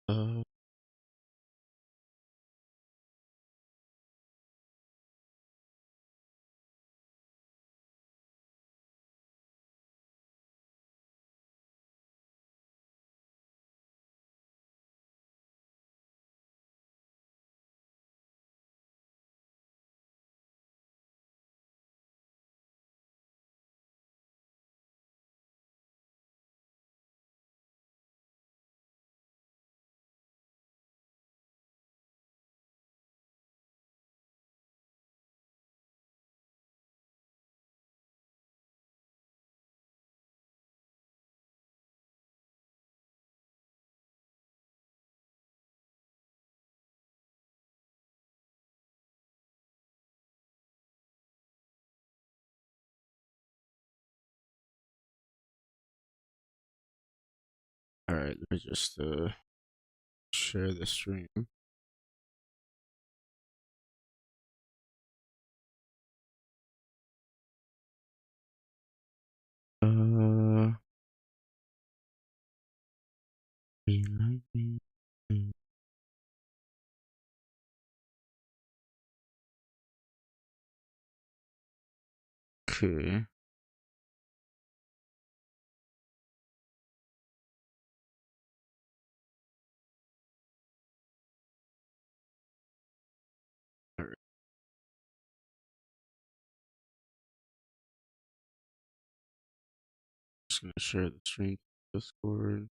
Uh, all right, let me just share the stream. Uh, okay. All right, just gonna share the stream to Discord.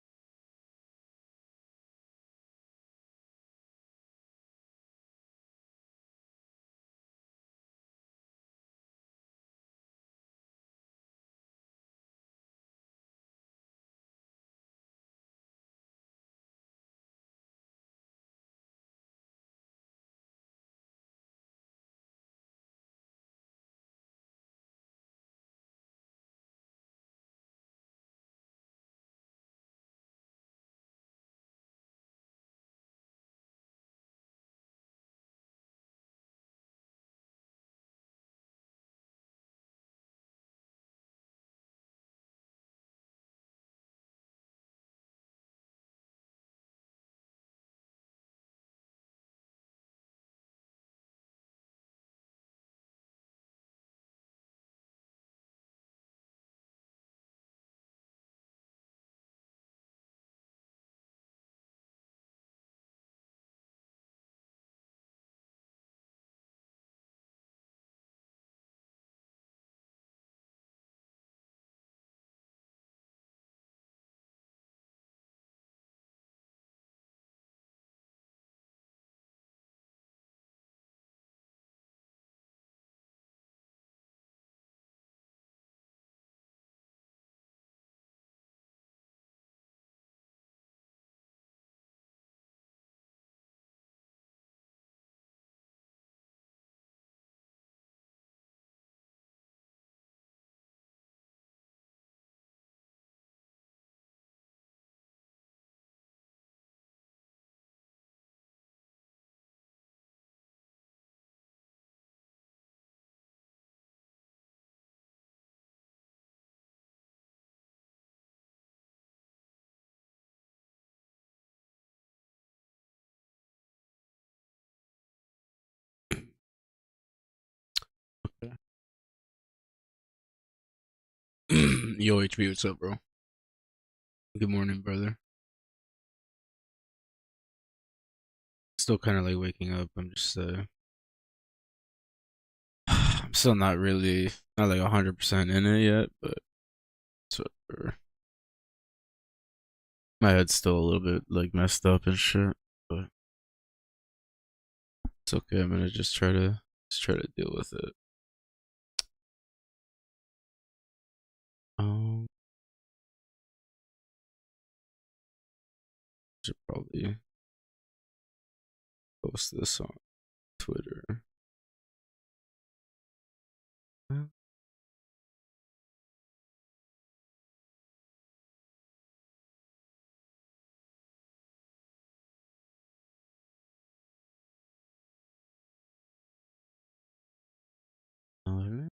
Okay. Yo, HB, what's up, bro? Good morning, brother. Still kind of like waking up. I'm just I'm still not like 100% in it yet, but it's whatever. My head's still a little bit like messed up and shit, but it's okay. I'm gonna just try to deal with it. Um, should probably post this on Twitter. Alright.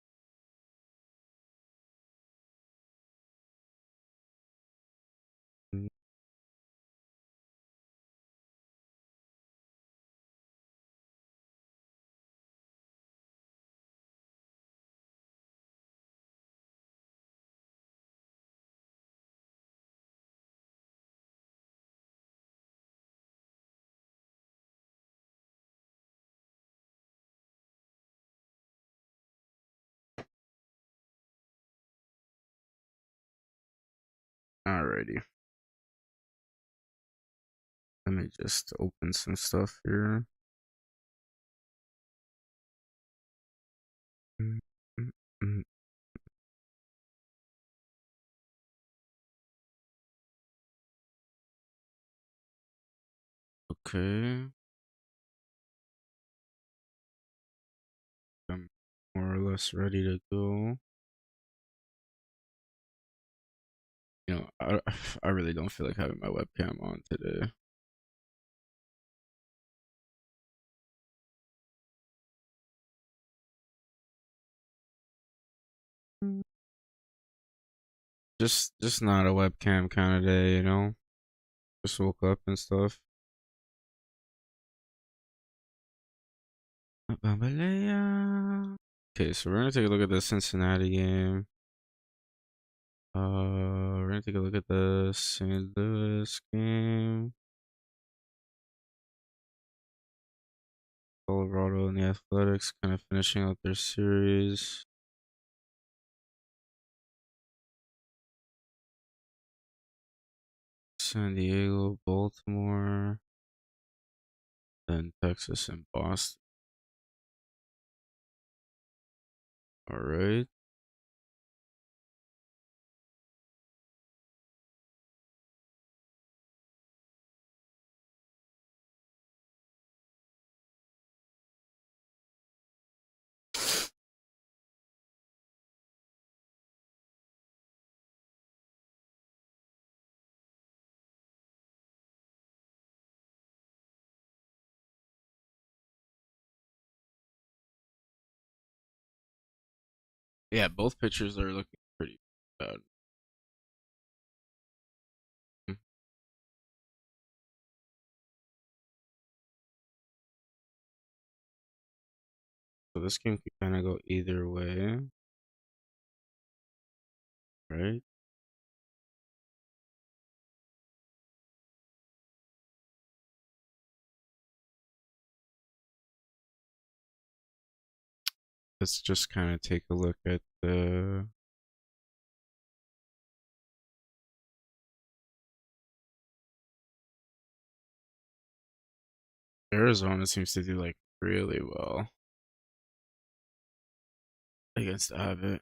Alrighty. Let me just open some stuff here. Mm, mm, mm. Okay. I'm more or less ready to go. I really don't feel like having my webcam on today. Just not a webcam kind of day, you know? Just woke up and stuff. Okay, so we're gonna take a look at the Cincinnati game. We're gonna take a look at the St. Louis game. Colorado and the Athletics kind of finishing out their series. San Diego, Baltimore, then Texas and Boston. All right. Yeah, both pitchers are looking pretty bad. Mm. So this game could kind of go either way, right? Let's just kind of take a look at the Arizona seems to do like really well against Abbott.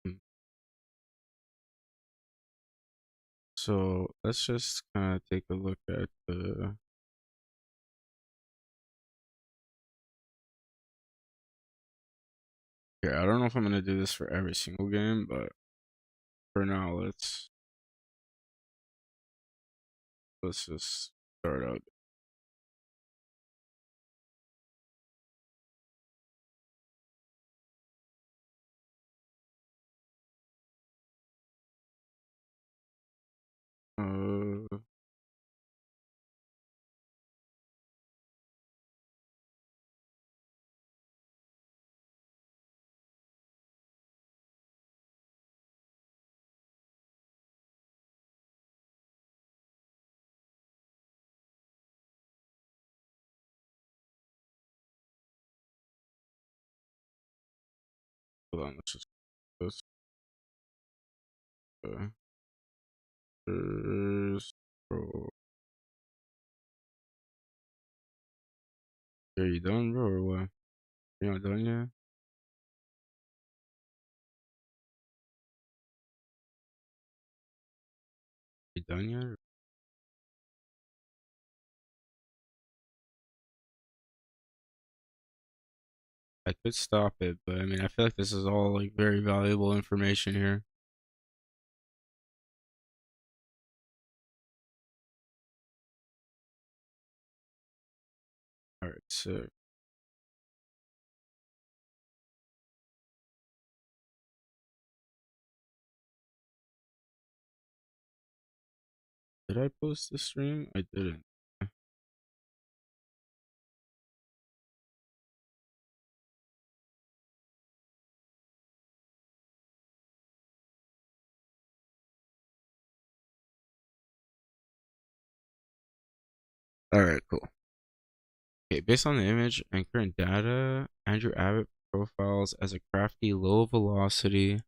Mm. So let's just kind of take a look at the. Yeah, I don't know if I'm gonna do this for every single game, but for now, let's just start out. Uh, Hold on, let's just this. First, bro. Are you done, bro, or what? You not done yet? You done yet? I could stop it, but I mean, I feel like this is all like very valuable information here. All right, so did I post the stream? I didn't. All right, cool. Okay, based on the image and current data, Andrew Abbott profiles as a crafty, low velocity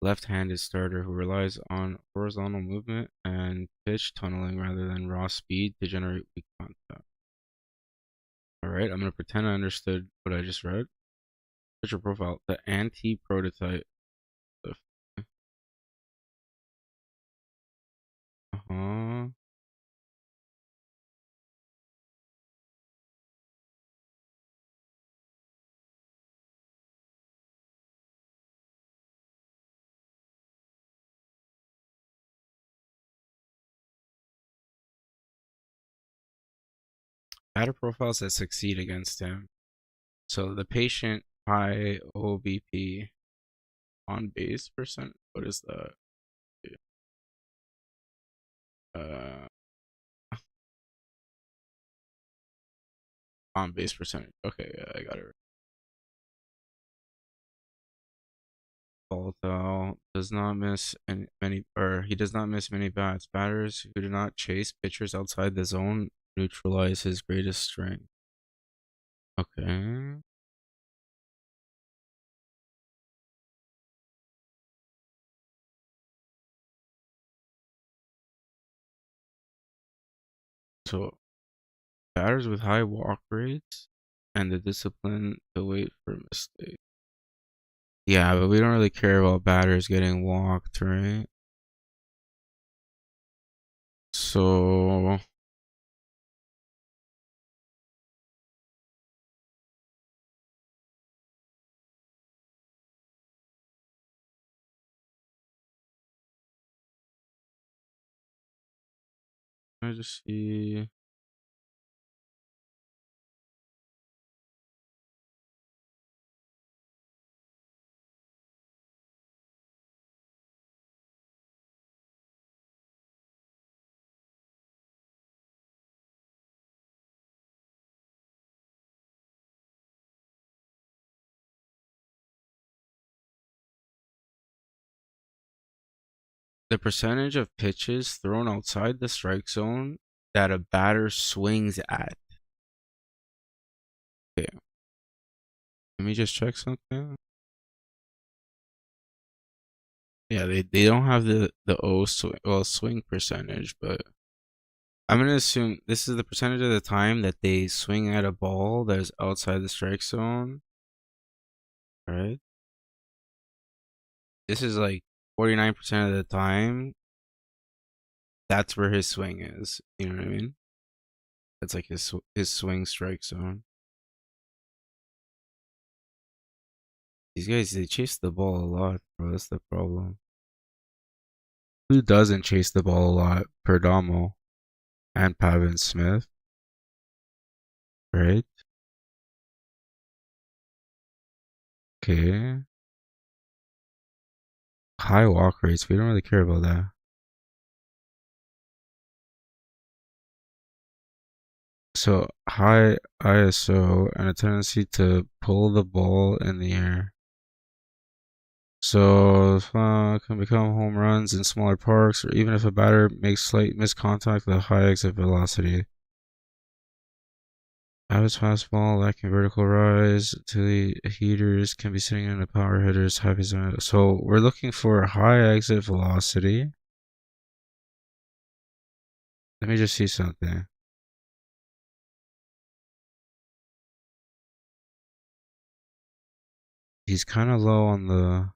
left-handed starter who relies on horizontal movement and pitch tunneling rather than raw speed to generate weak contact. All right, I'm gonna pretend I understood what I just read. Pitcher profile: the anti-prototype. Uh-huh. Batter profiles that succeed against him. So the patient high OBP on base percent. What is that? Uh, on base percentage. Okay, yeah, I got it. Although does not miss many, or he does not miss many bats. Batters who do not chase pitchers outside the zone neutralize his greatest strength. Okay. So batters with high walk rates and the discipline to wait for mistakes. Yeah, but we don't really care about batters getting walked, right? So I just see the percentage of pitches thrown outside the strike zone that a batter swings at. Okay, let me just check something. Yeah, they don't have the swing percentage, but I'm gonna assume this is the percentage of the time that they swing at a ball that is outside the strike zone. All right, this is like 49% of the time. That's where his swing is. You know what I mean? That's like his swing strike zone. These guys, they chase the ball a lot, bro. That's the problem. Who doesn't chase the ball a lot? Perdomo and Pavin Smith, right? Okay. High walk rates. We don't really care about that. So high ISO and a tendency to pull the ball in the air. So can become home runs in smaller parks, or even if a batter makes slight missed contact with a high exit velocity. Average fastball lacking vertical rise to the heaters can be sitting in a power hitter's happy zone. So we're looking for a high exit velocity. Let me just see something. He's kind of low on the,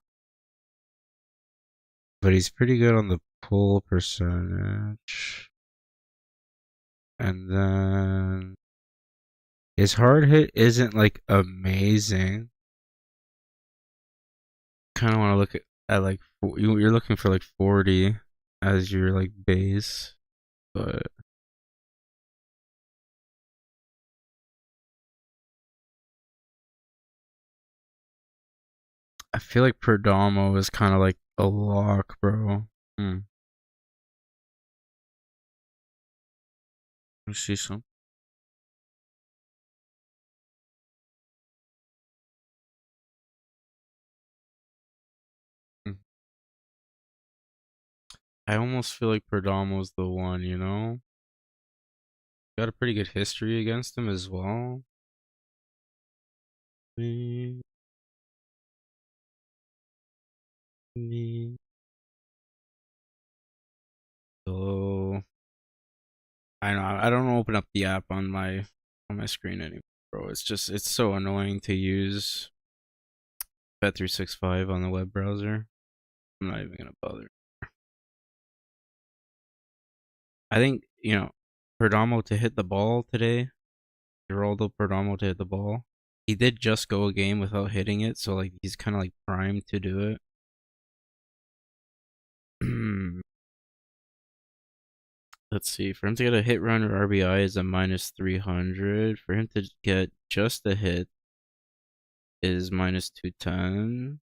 but he's pretty good on the pull percentage. And then his hard hit isn't like amazing. Kind of want to look at like you're looking for like 40 as your like base, but I feel like Perdomo is kind of like a lock, bro. Hmm. Let's see some. Hmm. I almost feel like Perdomo's the one, you know? Got a pretty good history against him as well. me. So I know I don't open up the app on my screen anymore, bro. It's so annoying to use Bet365 on the web browser. I'm not even gonna bother. I think, Perdomo to hit the ball today, Geraldo Perdomo to hit the ball. He did just go a game without hitting it, so like he's kind of like primed to do it. Let's see. For him to get a hit run or RBI is a minus 300. For him to get just a hit is minus 210.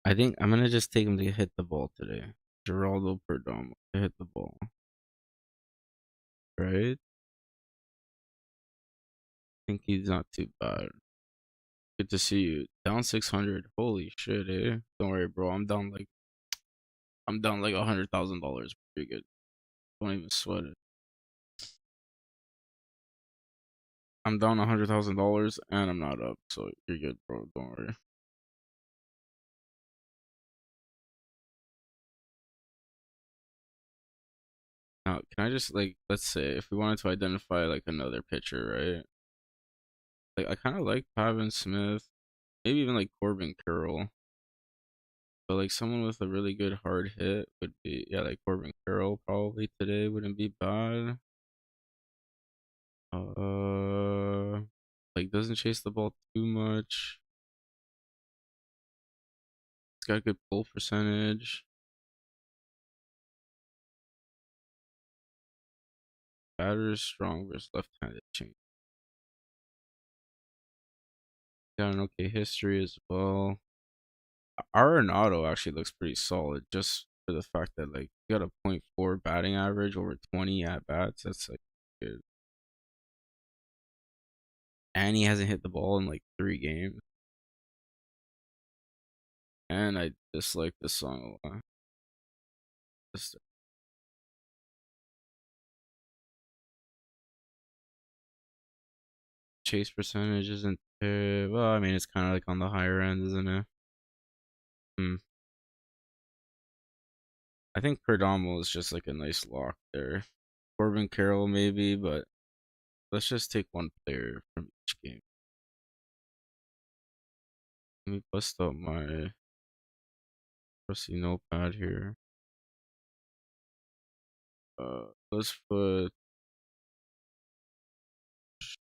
I think I'm gonna just take him to hit the ball today. Geraldo Perdomo to hit the ball, right? I think he's not too bad. Good to see you. Down 600. Holy shit, eh? Don't worry, bro. I'm down like $100,000. Pretty good. Don't even sweat it. I'm down $100,000 and I'm not up, so you're good, bro. Don't worry. Now, can I just like let's say if we wanted to identify like another pitcher, right? Like I kind of like Pavin Smith, maybe even like Corbin Carroll, but like someone with a really good hard hit would be yeah, like Corbin Carroll probably today wouldn't be bad. Like doesn't chase the ball too much. It's got a good pull percentage. Batter is strong versus left-handed change. Got an okay history as well. Arenado actually looks pretty solid just for the fact that like he got a .4 batting average over 20 at bats. That's like good. And he hasn't hit the ball in like 3 games. And I dislike this song a lot. Just chase percentage isn't well, I mean it's kind of like on the higher end, isn't it? Hmm. I think Perdomo is just like a nice lock there. Corbin Carroll maybe, but let's just take one player from each game. Let me bust up my trusty notepad here. Let's put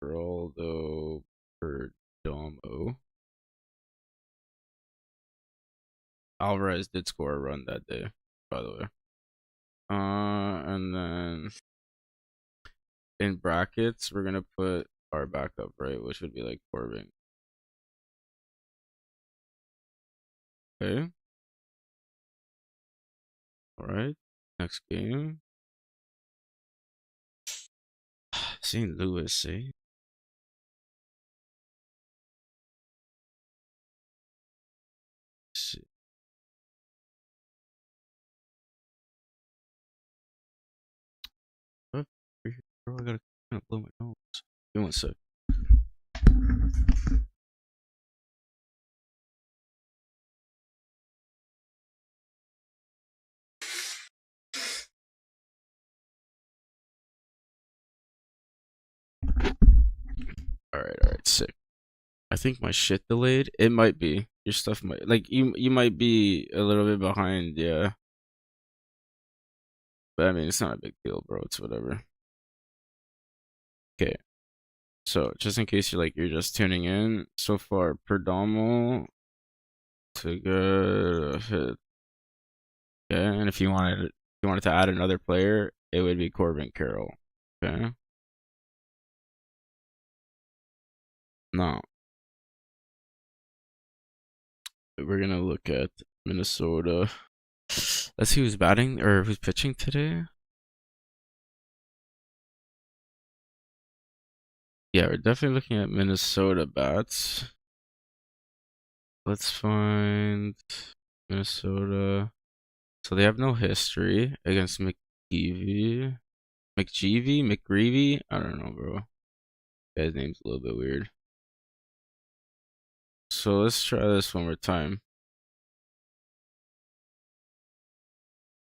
Geraldo Perdomo. Alvarez did score a run that day, by the way. And then in brackets, we're gonna put our backup, right? Which would be like Corbin. Okay. All right. Next game. St. Louis, eh? Shit. Bro, I gotta kind of blow my nose. Give me one sec. All right, sick. I think my shit delayed. It might be. Your stuff might like you might be a little bit behind, yeah. But I mean it's not a big deal, bro. It's whatever. Okay. So just in case you're just tuning in, so far Perdomo to get a hit. Okay, and if you wanted to add another player, it would be Corbin Carroll. Okay. Now we're gonna look at Minnesota. Let's see who's batting or who's pitching today. Yeah, we're definitely looking at Minnesota bats. Let's find Minnesota. So they have no history against McGeevy. McGreevy? I don't know, bro. Guy's name's a little bit weird. So let's try this one more time.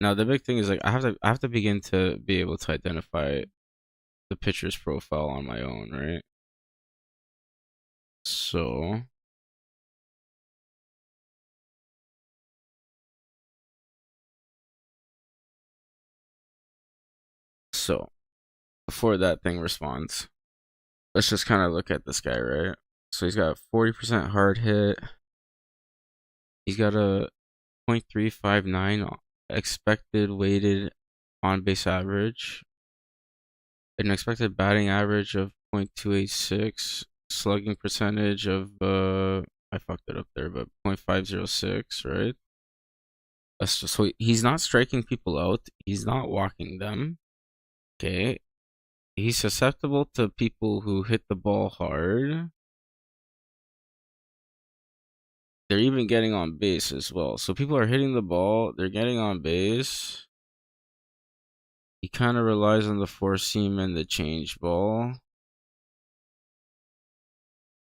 Now the big thing is like I have to begin to be able to identify the pitcher's profile on my own, right? So before that thing responds, let's just kind of look at this guy, right? So he's got 40% hard hit. He's got a 0.359 expected weighted on base average, an expected batting average of 0.286, slugging percentage of I fucked it up there, but 0.506, right? That's just so he's not striking people out, he's not walking them. Okay. He's susceptible to people who hit the ball hard. They're even getting on base as well. So people are hitting the ball, they're getting on base. He kind of relies on the four seam and the change ball.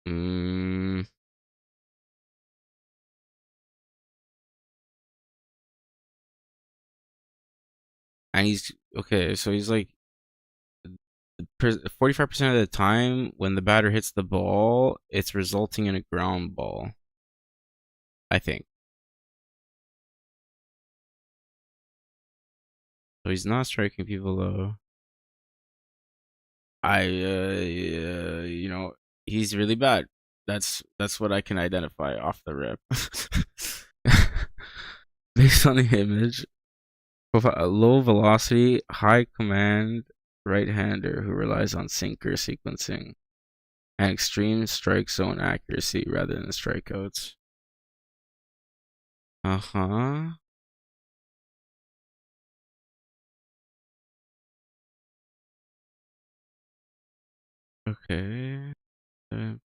And he's okay, so he's like 45% of the time when the batter hits the ball, it's resulting in a ground ball. I think. So he's not striking people though. You know, he's really bad. That's what I can identify off the rip. Based on the image, a low velocity, high command right-hander who relies on sinker sequencing and extreme strike zone accuracy rather than strikeouts. Uh-huh. Okay.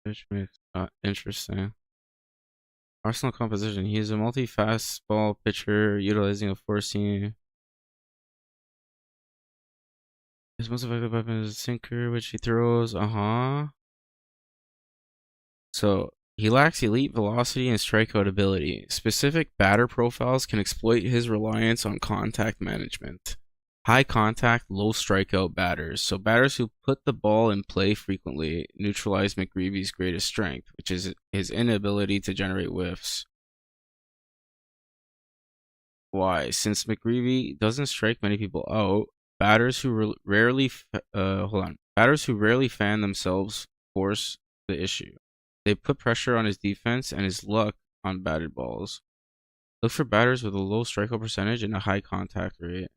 Pitch mix. Interesting. Arsenal composition. He is a multi-fastball pitcher utilizing a four-seam. His most effective weapon is a sinker, which he throws. So he lacks elite velocity and strikeout ability. Specific batter profiles can exploit his reliance on contact management. High contact, low strikeout batters. So batters who put the ball in play frequently neutralize McGreevy's greatest strength, which is his inability to generate whiffs. Why? Since McGreevy doesn't strike many people out, batters who rarely batters who rarely fan themselves force the issue. They put pressure on his defense and his luck on batted balls. Look for batters with a low strikeout percentage and a high contact rate.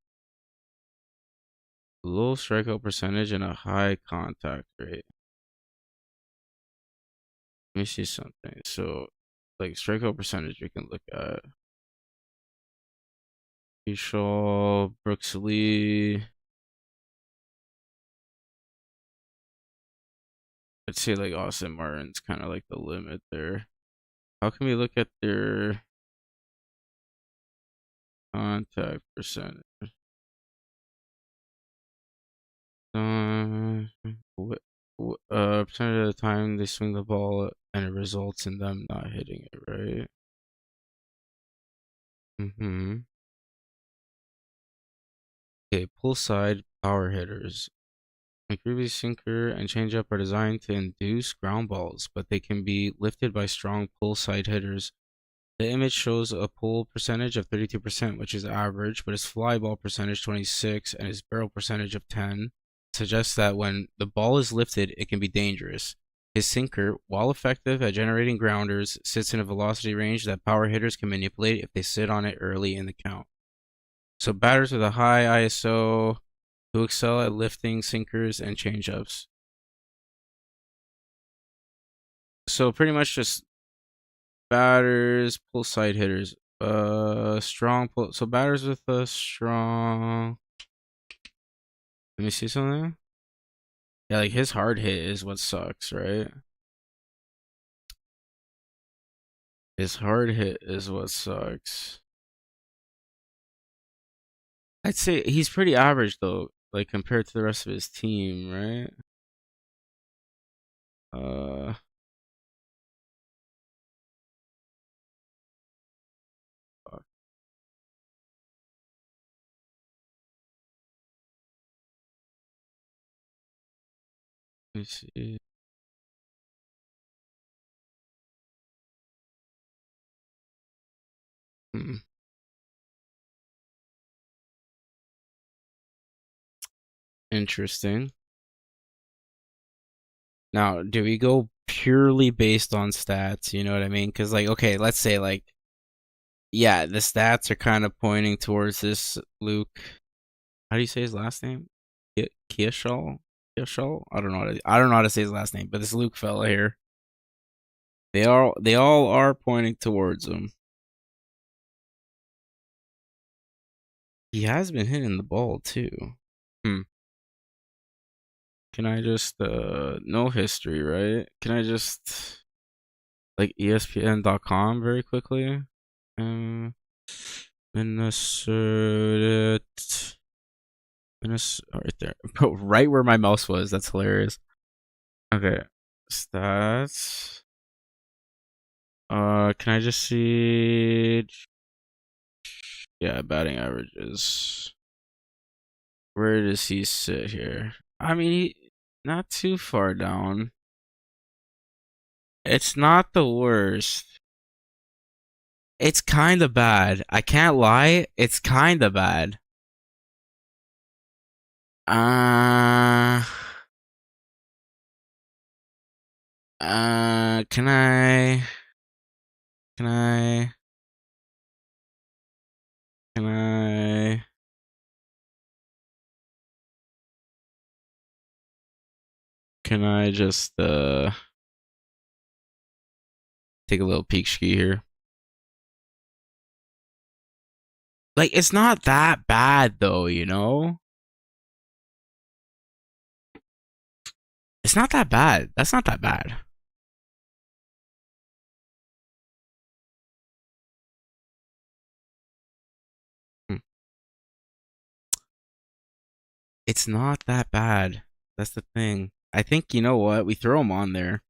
Low strikeout percentage and a high contact rate. Let me see something. So, like strikeout percentage, we can look at Shaw, Brooks Lee. I'd say like Austin Martin's kind of like the limit there. How can we look at their contact percentage? Percentage of the time they swing the ball and it results in them not hitting it, right? Okay, pull side power hitters. McGreevy's sinker and changeup are designed to induce ground balls, but they can be lifted by strong pull side hitters. The image shows a pull percentage of 32%, which is average, but his fly ball percentage 26 and his barrel percentage of 10 suggests that when the ball is lifted, it can be dangerous. His sinker, while effective at generating grounders, sits in a velocity range that power hitters can manipulate if they sit on it early in the count. So batters with a high ISO who excel at lifting sinkers and changeups. So pretty much just batters, pull side hitters. Strong pull. So batters with a strong. Let me see something. Yeah, like his hard hit is what sucks, right? His hard hit is what sucks. I'd say he's pretty average though, like compared to the rest of his team, right? Uh, fuck, let me see. Hmm, interesting. Now, do we go purely based on stats? You know what I mean? Because like, okay, let's say like, yeah, the stats are kind of pointing towards this Luke. How do you say his last name? Kieshall? Kieshall? I don't know how to say his last name, but this Luke fella here. They all are pointing towards him. He has been hitting the ball too. Hmm. Can I just no history, right? Can I just like ESPN.com very quickly? Um Minnesota Minnesota right there. Bro, right where my mouse was. That's hilarious. Okay. Stats. Can I just see yeah, batting averages. Where does he sit here? I mean, not too far down. It's not the worst. It's kind of bad. I can't lie. It's kind of bad. Uh, can can I, can I, can I just, take a little peek ski here? Like, it's not that bad though, you know? It's not that bad. That's not that bad. Hmm. It's not that bad. That's the thing. I think, you know what? We throw them on there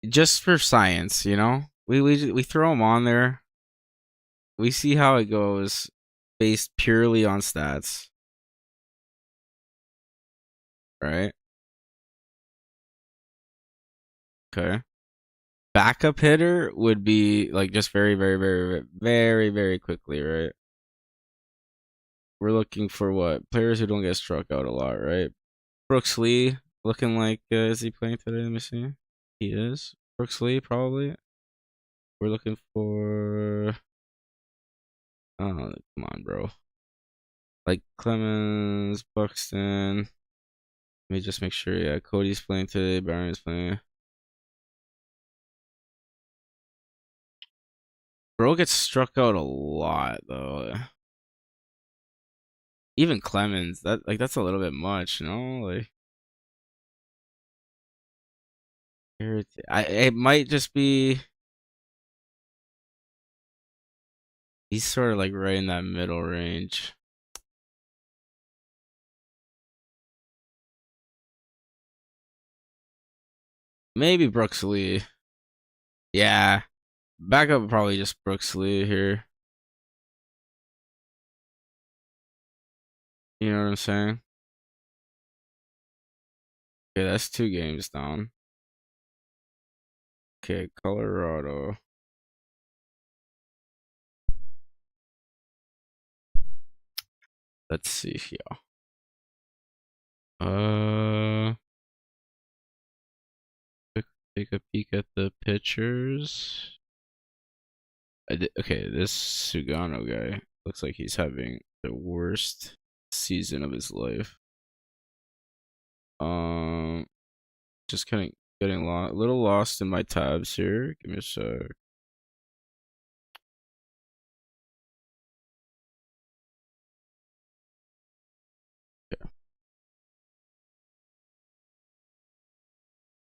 just for science, you know? We throw them on there. We see how it goes based purely on stats, right? Okay. Backup hitter would be like just very, very, very, very, very quickly, right? We're looking for what? Players who don't get struck out a lot, right? Brooks Lee looking like is he playing today? Let me see. He is. Brooks Lee probably. We're looking for oh come on, bro. Like Clemens, Buxton. Let me just make sure. Yeah, Cody's playing today. Byron's playing. Bro gets struck out a lot though. Even Clemens, that's a little bit much, you know? Like it might just be he's sort of like right in that middle range. Maybe Brooks Lee. Yeah. Backup probably just Brooks Lee here. You know what I'm saying? Okay, that's 2 games down. Okay, Colorado. Let's see here. Uh, take a peek at the pictures. Okay, this Sugano guy looks like he's having the worst season of his life. Um, just kind of getting a little lost in my tabs here. Give me a sec. Yeah,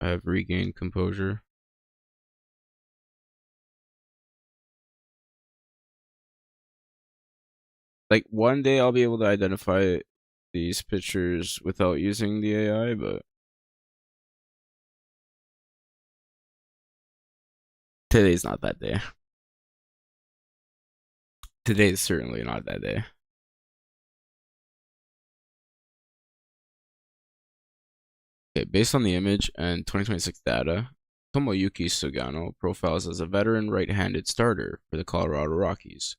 I have regained composure. like one day I'll be able to identify these pictures without using the AI, but today's not that day. Today is certainly not that day. Okay, based on the image and 2026 data, Tomoyuki Sugano profiles as a veteran right-handed starter for the Colorado Rockies,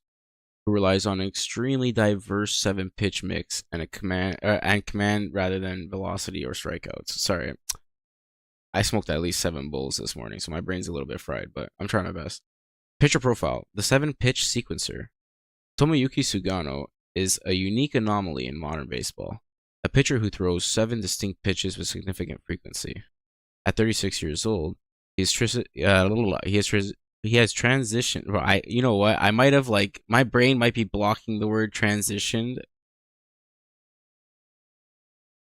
who relies on an extremely diverse seven-pitch mix and a command rather than velocity or strikeouts. Sorry, I smoked at least 7 bowls this morning, so my brain's a little bit fried, but I'm trying my best. Pitcher profile: the seven-pitch sequencer. Tomoyuki Sugano is a unique anomaly in modern baseball, a pitcher who throws 7 distinct pitches with significant frequency. At 36 years old, he has transitioned. Well, you know what? I might have like my brain might be blocking the word transitioned.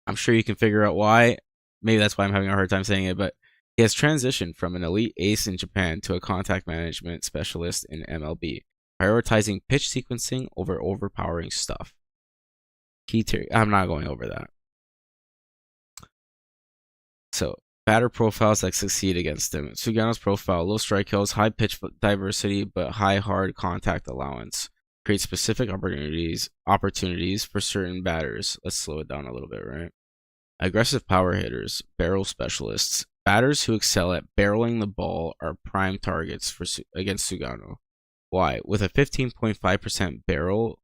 I'm sure you can figure out why. Maybe that's why I'm having a hard time saying it, but he has transitioned from an elite ace in Japan to a contact management specialist in MLB, prioritizing pitch sequencing over overpowering stuff. I'm not going over that. So, batter profiles that succeed against him. Sugano's profile: low strikeouts, high pitch diversity, but high hard contact allowance. Create specific opportunities for certain batters. Let's slow it down a little bit, right? Aggressive power hitters, barrel specialists. Batters who excel at barreling the ball are prime targets against Sugano. Why? With a 15.5% barrel.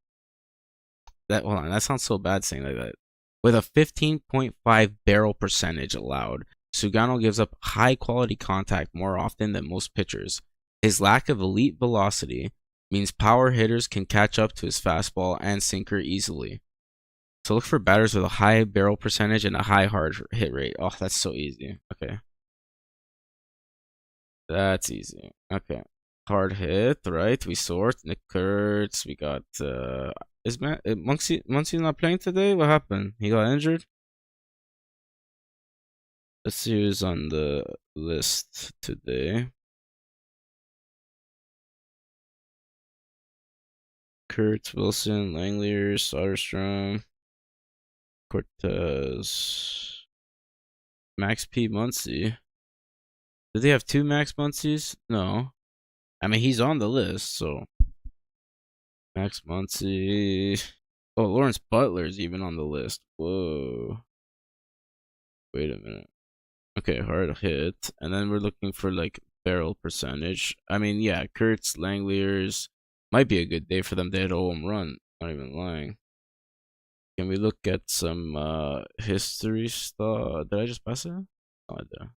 Hold on, that sounds so bad saying like that. With a 15.5 barrel percentage allowed, Sugano gives up high quality contact more often than most pitchers. His lack of elite velocity means power hitters can catch up to his fastball and sinker easily. So look for batters with a high barrel percentage and a high hard hit rate. Oh, that's so easy. Okay. That's easy. Okay. Hard hit, right? We sort. Nick Kurtz. We got is Muncy not playing today? What happened? He got injured? Let's see who's on the list today. Kurtz, Wilson, Langlier, Soderstrom, Cortez, Max P. Muncy. Did they have 2 Max Muncies? No. I mean, he's on the list, so. Max Muncy. Oh, Lawrence Butler's even on the list. Whoa. Wait a minute. Okay, hard hit. And then we're looking for like barrel percentage. I mean, yeah, Kurtz, Langlier's might be a good day for them to hit a home run. Not even lying. Can we look at some history stuff? Did I just pass it? Oh, I did.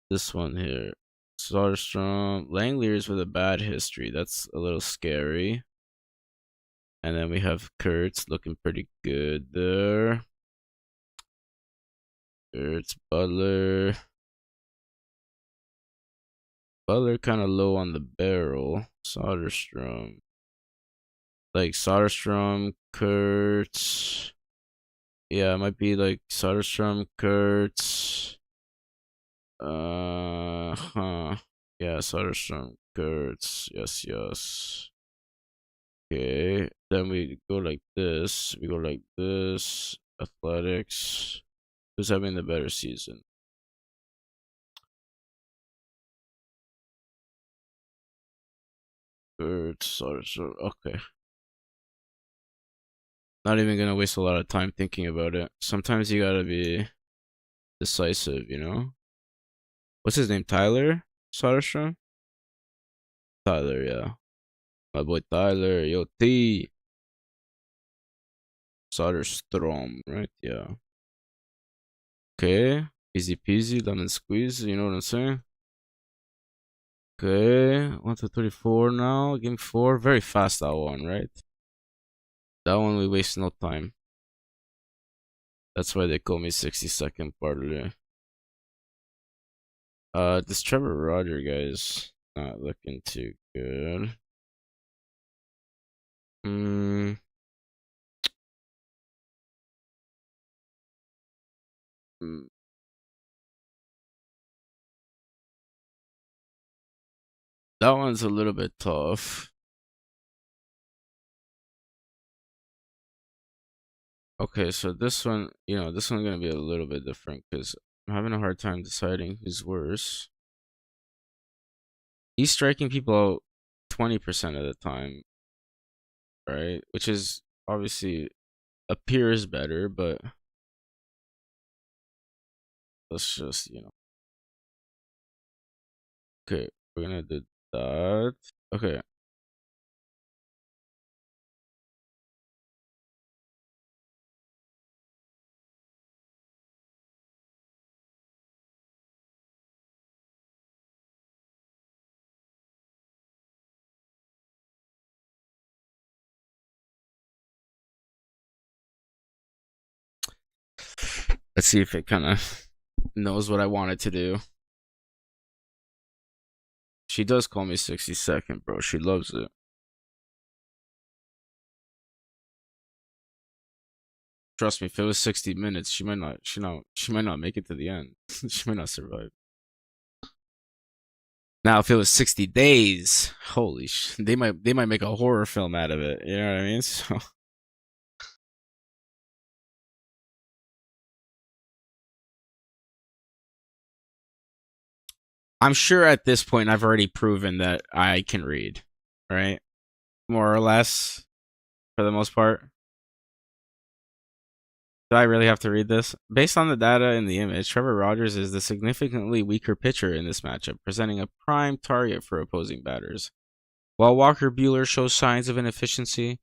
This one here. Soderstrom. Langlier's with a bad history. That's a little scary. And then we have Kurtz looking pretty good there. Kurtz, Butler. Butler kind of low on the barrel. Soderstrom. Like Soderstrom, Kurtz. Yeah, it might be like Soderstrom, Kurtz. Yeah, Soderstrom, Kurtz. Yes, yes. Okay. Then we go like this. We go like this. Athletics. Who's having the better season? Kurtz, Soderstrom. Okay. Not even gonna waste a lot of time thinking about it. Sometimes you gotta be decisive, you know? What's his name? Tyler Soderstrom? Tyler, yeah. My boy Tyler, yo T. Soderstrom, right? Yeah. Okay. Easy peasy, lemon squeeze, you know what I'm saying? Okay. 1 to 34 now. Game 4. Very fast, that one, right? That one we waste no time. That's why they call me 60-second parlay. This Trevor Roger guy's not looking too good. That one's a little bit tough. Okay, so this one, this one's gonna be a little bit different because I'm having a hard time deciding who's worse. He's striking people out 20% of the time, right? Which is obviously appears better, but let's just, okay, we're gonna do that. Okay. Let's see if it kind of knows what I want it to do. She does call me 60 second, bro. She loves it. Trust me, if it was 60 minutes, she might not make it to the end. She might not survive. Now, if it was 60 days, holy they might make a horror film out of it. You know what I mean? So I'm sure at this point I've already proven that I can read, right? More or less, for the most part. Do I really have to read this? Based on the data in the image, Trevor Rogers is the significantly weaker pitcher in this matchup, presenting a prime target for opposing batters. While Walker Buehler shows signs of inefficiency,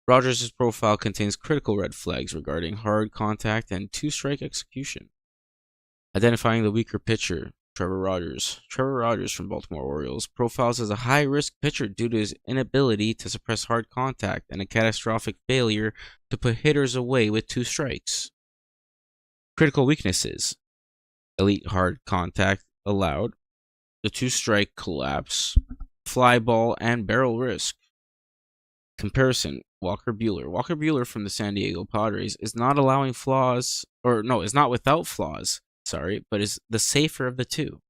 Rogers' profile contains critical red flags regarding hard contact and two-strike execution. Identifying the weaker pitcher, Trevor Rogers. Trevor Rogers from Baltimore Orioles profiles as a high-risk pitcher due to his inability to suppress hard contact and a catastrophic failure to put hitters away with two strikes. Critical weaknesses: elite hard contact allowed, the two-strike collapse, fly ball, and barrel risk. Comparison: Walker Buehler. Walker Buehler from the San Diego Padres is not allowing flaws, or no, is not without flaws, sorry, but is the safer of the two.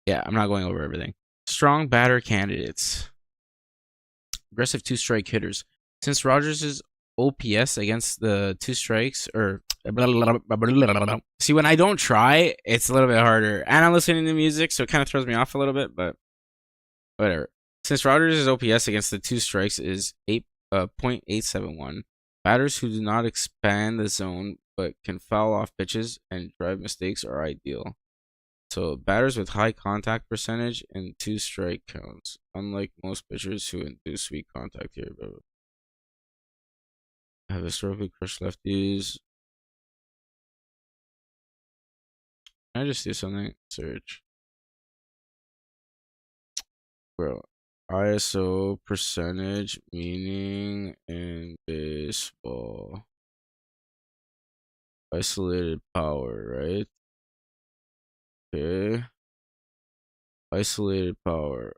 Yeah, I'm not going over everything. Strong batter candidates. Aggressive two-strike hitters. Since Rogers' OPS against the two strikes, or see, when I don't try, it's a little bit harder. And I'm listening to music, so it kind of throws me off a little bit, but whatever. Since Rogers' OPS against the two strikes is 0.871, batters who do not expand the zone but can foul off pitches and drive mistakes are ideal. So batters with high contact percentage and two strike counts, unlike most pitchers who induce weak contact here. But have historically crushed lefties. Can I just do something? Search. Bro. ISO percentage meaning in baseball. Isolated power, right? Okay. Isolated power.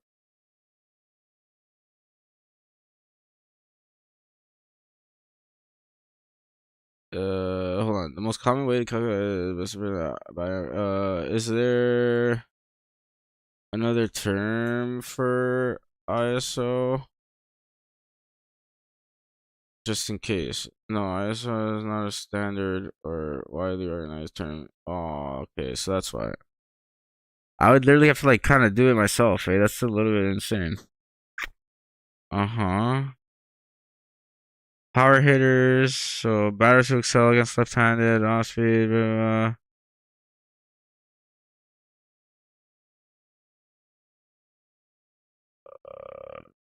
Hold on. The most common way to calculate is there another term for ISO? Just in case. No, ISO is not a standard or widely organized term. Oh, okay, so that's why. I would literally have to like kind of do it myself, eh? That's a little bit insane. Uh-huh. Power hitters, so batters who excel against left-handed, off speed,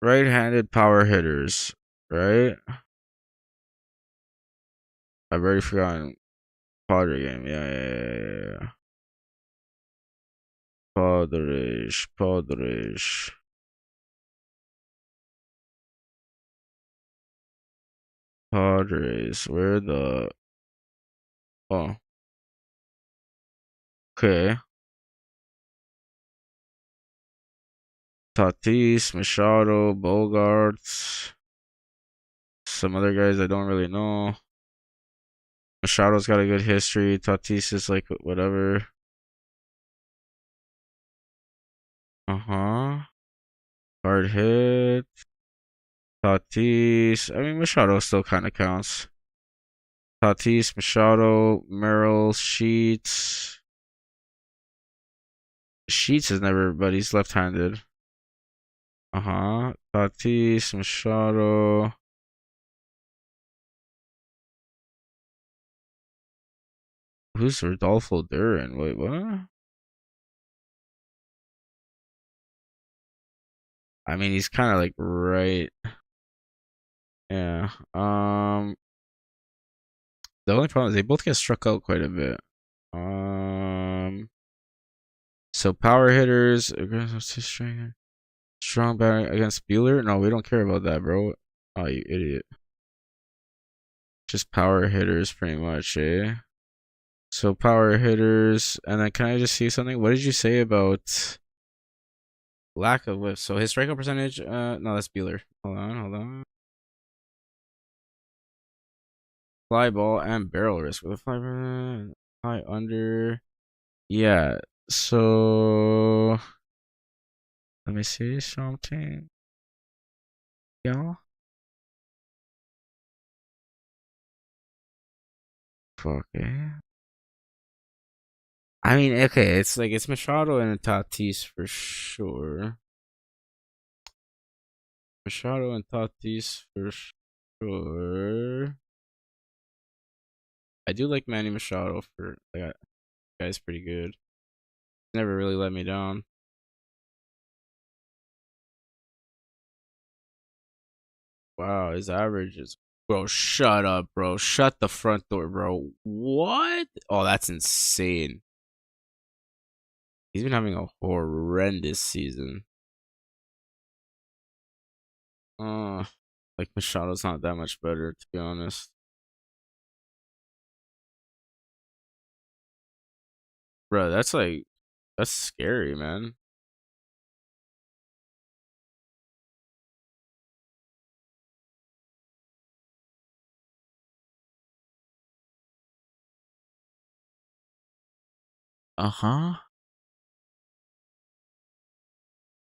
right-handed power hitters, right? I've already forgotten. Padre game, yeah. Padres. Padres, where the... Oh, okay. Tatis, Machado, Bogarts. Some other guys I don't really know. Machado's got a good history. Tatis is like whatever. Uh-huh. Hard hit. Tatis. I mean, Machado still kind of counts. Tatis, Machado, Merrill, Sheets. Sheets is never, but he's left-handed. Tatis, Machado. Who's Rodolfo Duran? Wait, what? I mean, he's kind of like right. Yeah. The only problem is they both get struck out quite a bit. So power hitters, aggressive, strong batting against Bueller. No, we don't care about that, bro. Oh, you idiot. Just power hitters, pretty much, eh? So power hitters, and then can I just see something? What did you say about lack of whiff? So his strikeout percentage, no, that's Bueller. Hold on. Fly ball and barrel risk with a high under. Yeah. So let me see something. Yeah. Fuck yeah. I mean, okay, it's like it's Machado and Tatis for sure. Machado and Tatis for sure. I do like Manny Machado for that guy's pretty good. Never really let me down. Wow, his average is bro, shut up, bro. Shut the front door, bro. What? Oh, that's insane. He's been having a horrendous season. Uh like Machado's not that much better, to be honest. Bro, that's scary, man. Uh-huh.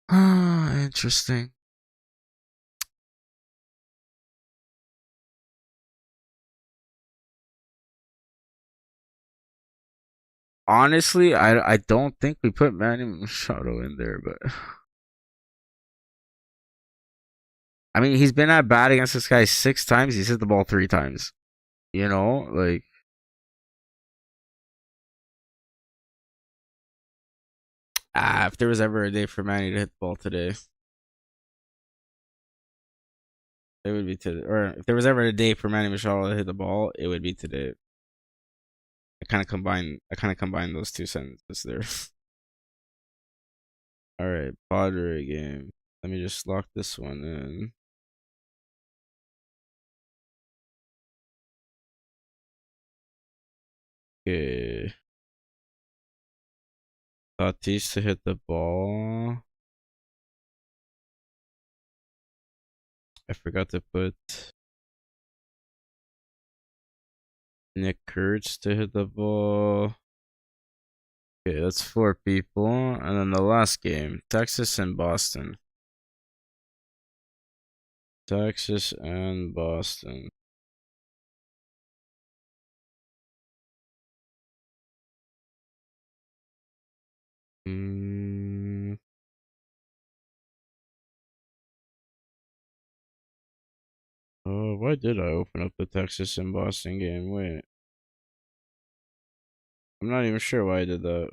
Ah, interesting. Honestly, I don't think we put Manny Machado in there, but I mean he's been at bat against this guy 6 times. He's hit the ball 3 times. You know, like if there was ever a day for Manny to hit the ball today, it would be today. Or if there was ever a day for Manny Machado to hit the ball, it would be today. I kind of combine those two sentences there. All right, Padre game. Let me just lock this one in. Okay. Tatis to hit the ball. I forgot to put Nick Kurtz to hit the ball. Okay, that's 4 people. And then the last game, Texas and Boston. Texas and Boston. Mm, oh, why did I open up the Texas and Boston game? Wait. I'm not even sure why I did that.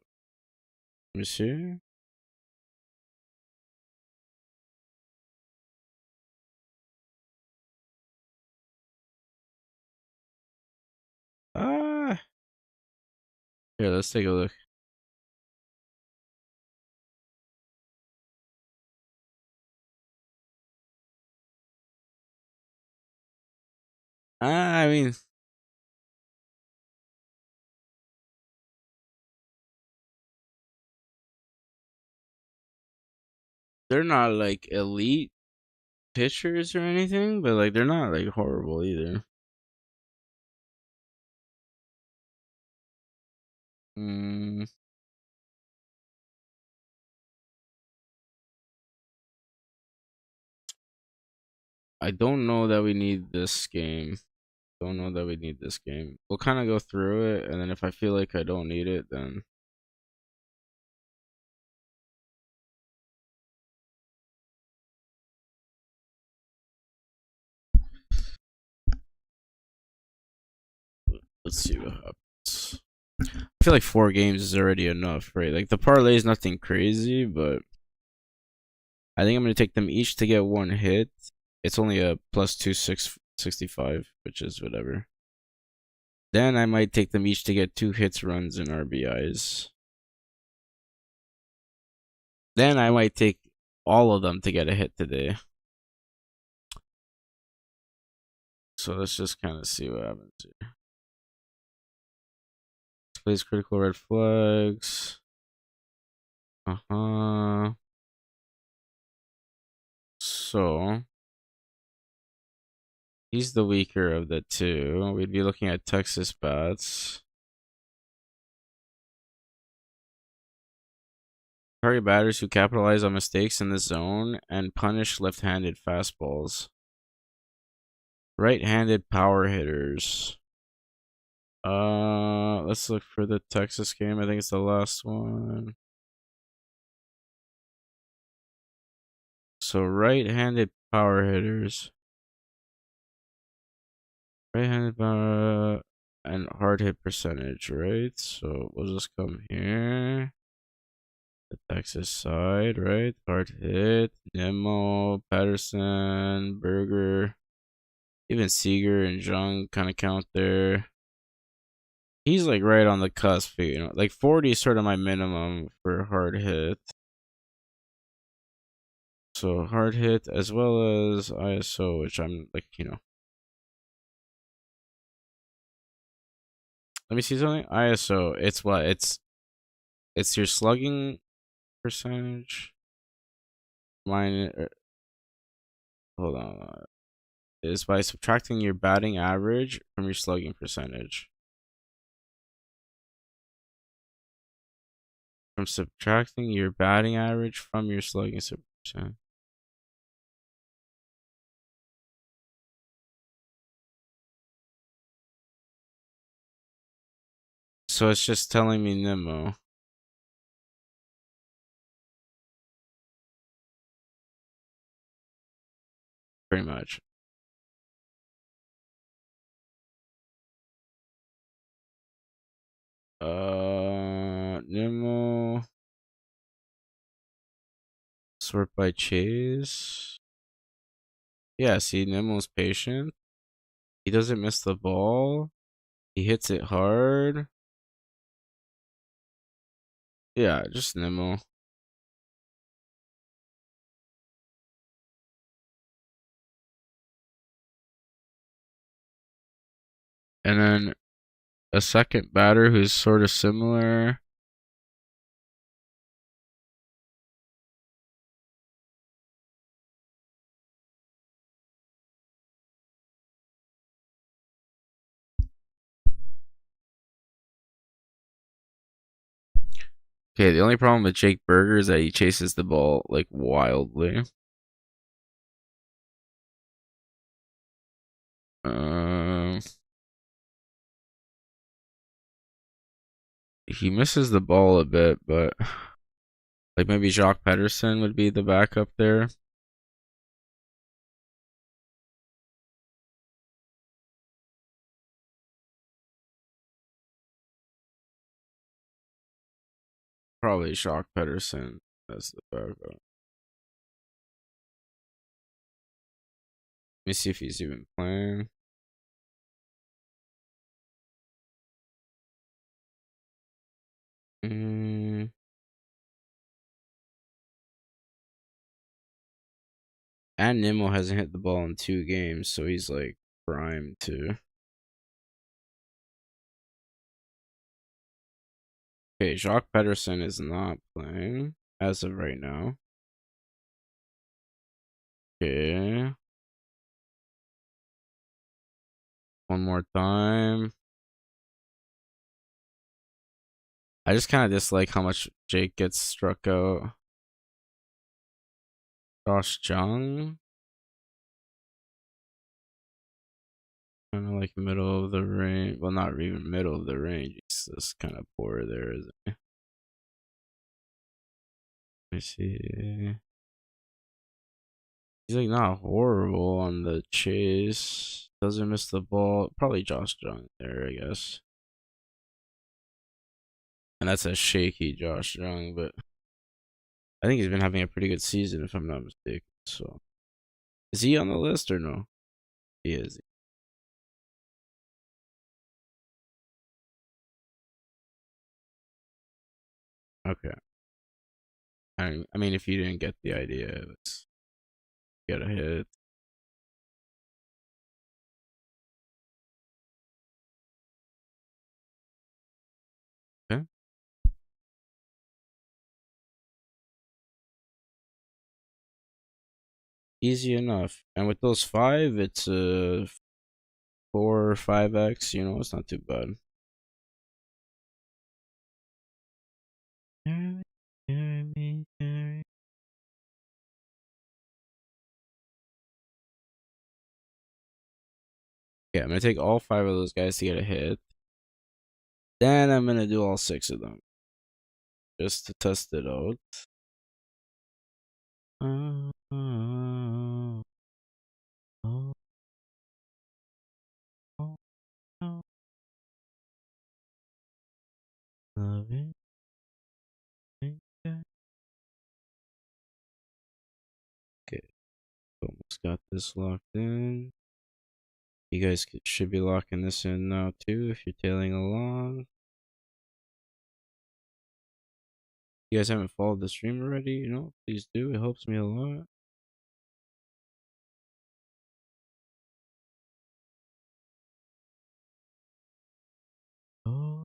Let me see. Ah. Here, let's take a look. I mean, they're not like elite pitchers or anything, but like they're not like horrible either. Mm, I don't know that we need this game. Don't know that we need this game. We'll kind of go through it, and then if I feel like I don't need it, then let's see what happens. I feel like 4 games is already enough, right? Like the parlay is nothing crazy, but I think I'm gonna take them each to get 1 hit. It's only a plus 265, which is whatever. Then I might take them each to get 2 hits, runs, and RBIs. Then I might take all of them to get a hit today. So let's just kind of see what happens here. Plays critical red flags. So he's the weaker of the two. We'd be looking at Texas bats. Target batters who capitalize on mistakes in the zone and punish left-handed fastballs. Right-handed power hitters. Let's look for the Texas game. I think it's the last one. So right-handed power hitters. Right-handed power and hard hit percentage, right? So we'll just come here. The Texas side, right? Hard hit. Nemo, Patterson, Berger. Even Seager and Jung kind of count there. He's like right on the cusp, you know. Like 40 is sort of my minimum for hard hit. So hard hit as well as ISO, which I'm like, you know. Let me see something. ISO, it's what? It's your slugging percentage. Mine, hold on. Is by subtracting your batting average from your slugging percentage. From subtracting your batting average from your slugging percent. So it's just telling me Nemo. Pretty much. Nemo. Sort by chase. Yeah, see, Nemo's patient. He doesn't miss the ball. He hits it hard. Yeah, just Nemo. And then a second batter who's sort of similar. Okay, the only problem with Jake Berger is that he chases the ball like wildly. He misses the ball a bit, but like maybe Jacques Pedersen would be the backup there. Probably Jacques Pedersen as the backup. Let me see if he's even playing. And Nimmo hasn't hit the ball in 2 games, so he's like primed too. Okay, Jacques Pedersen is not playing as of right now. Okay. One more time. I just kind of dislike how much Jake gets struck out. Josh Jung. Kind of like middle of the range. Well, not even middle of the range. He's just kind of poor there, isn't he? Let me see. He's like not horrible on the chase. Doesn't miss the ball. Probably Josh Jung there, I guess. And that's a shaky Josh Jung, but I think he's been having a pretty good season, if I'm not mistaken. So, is he on the list or no? He is. Okay. I mean, if you didn't get the idea, let's get a hit. Okay. Easy enough. And with those five, it's a 4 or 5x. You know, it's not too bad. Yeah, I'm gonna take all 5 of those guys to get a hit. Then I'm gonna do all 6 of them just to test it out. Oh, oh, oh, oh, oh, love it. Okay, almost got this locked in. You guys should be locking this in now too if you're tailing along. You guys haven't followed the stream already, you know, please do. It helps me a lot. Oh,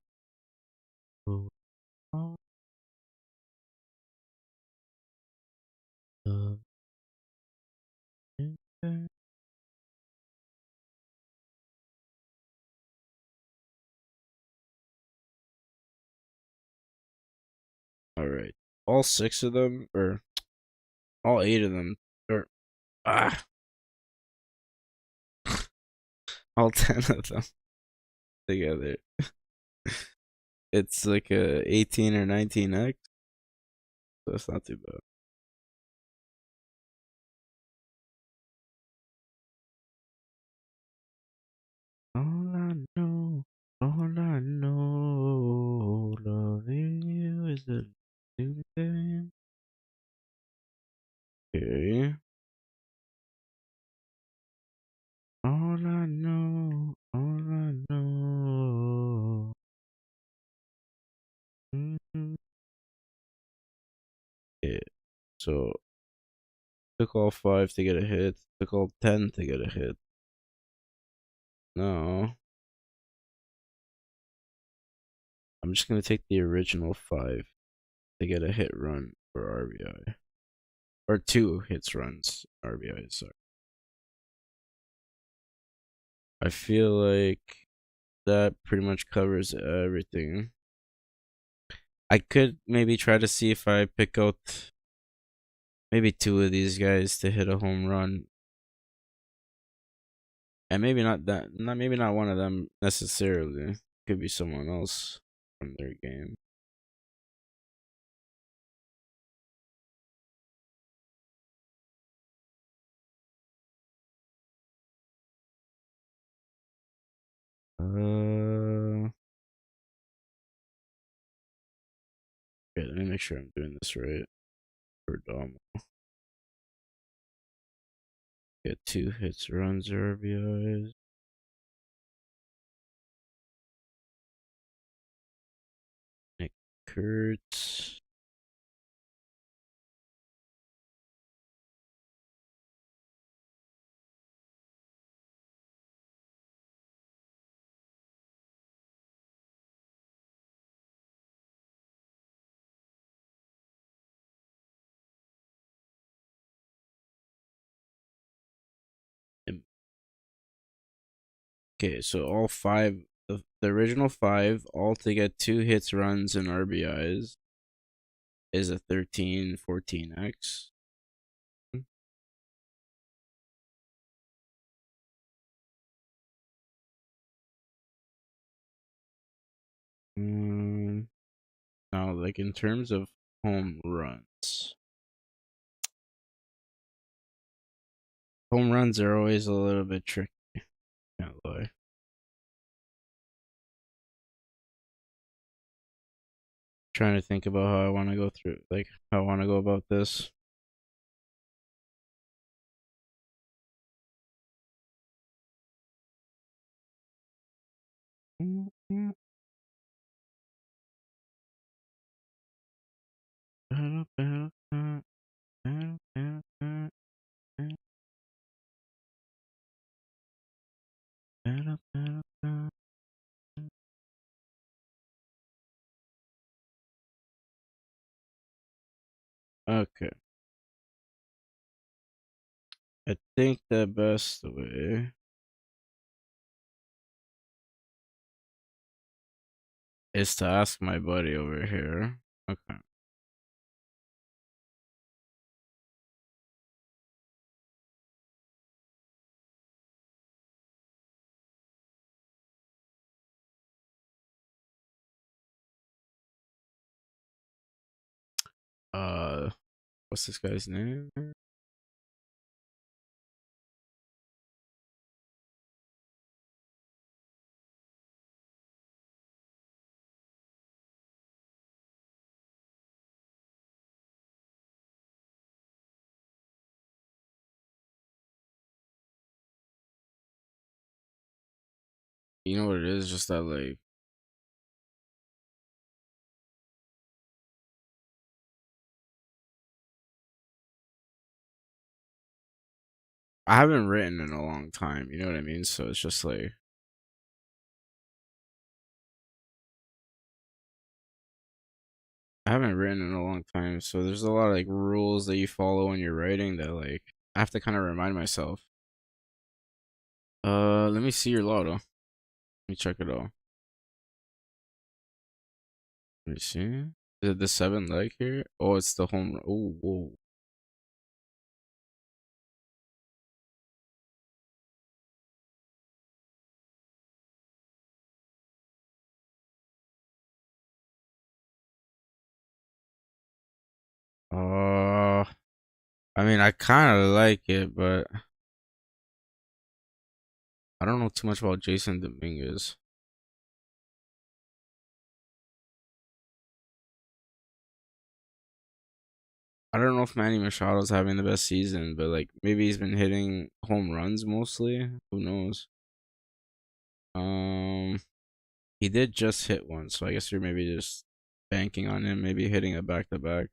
oh, oh, love it. All right, all 6 of them, or all 8 of them, or ah, all 10 of them together. It's like a 18 or 19x, so it's not too bad. All I know, loving you is a new thing. Okay. All I know. Mhm. Yeah. So took all 5 to get a hit. Took all 10 to get a hit. No, I'm just gonna take the original 5 to get a hit run for RBI, or 2 hits runs RBI. Sorry. I feel like that pretty much covers everything. I could maybe try to see if I pick out maybe 2 of these guys to hit a home run, and maybe not that, not maybe not one of them necessarily. Could be someone else from their game. Okay, let me make sure I'm doing this right. For Dom, get 2 hits, runs, RBIs. Nick Kurtz. Okay, so all 5, the original 5, all to get 2 hits, runs, and RBIs is a 13-14x. Now, like in terms of home runs, home runs are always a little bit tricky. Can't lie. Trying to think about how I want to go through, like how I want to go about this. Okay. I think the best way is to ask my buddy over here. Okay. Uh, what's this guy's name? You know what it is? Just that, like, I haven't written in a long time. You know what I mean? So it's just like I haven't written in a long time. So there's a lot of like rules that you follow when you're writing that like I have to kind of remind myself. Let me see your lotto. Let me check it out. Let me see. Is it the 7 leg here? Oh, it's the home run. Oh, whoa. I mean, I kind of like it, but I don't know too much about Jason Dominguez. I don't know if Manny Machado's having the best season, but like maybe he's been hitting home runs mostly. Who knows? Um, he did just hit one, so I guess you're maybe just banking on him, maybe hitting a back to back.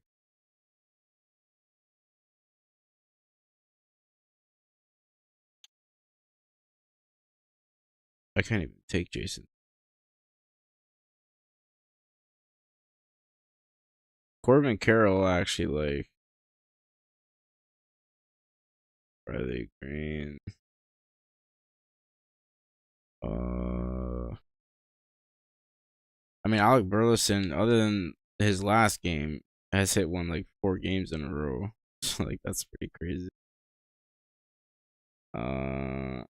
I can't even take Jason. Corbin Carroll actually like Riley Green. Uh, I mean Alec Burleson, other than his last game, has hit one like 4 games in a row. So like that's pretty crazy. Uh,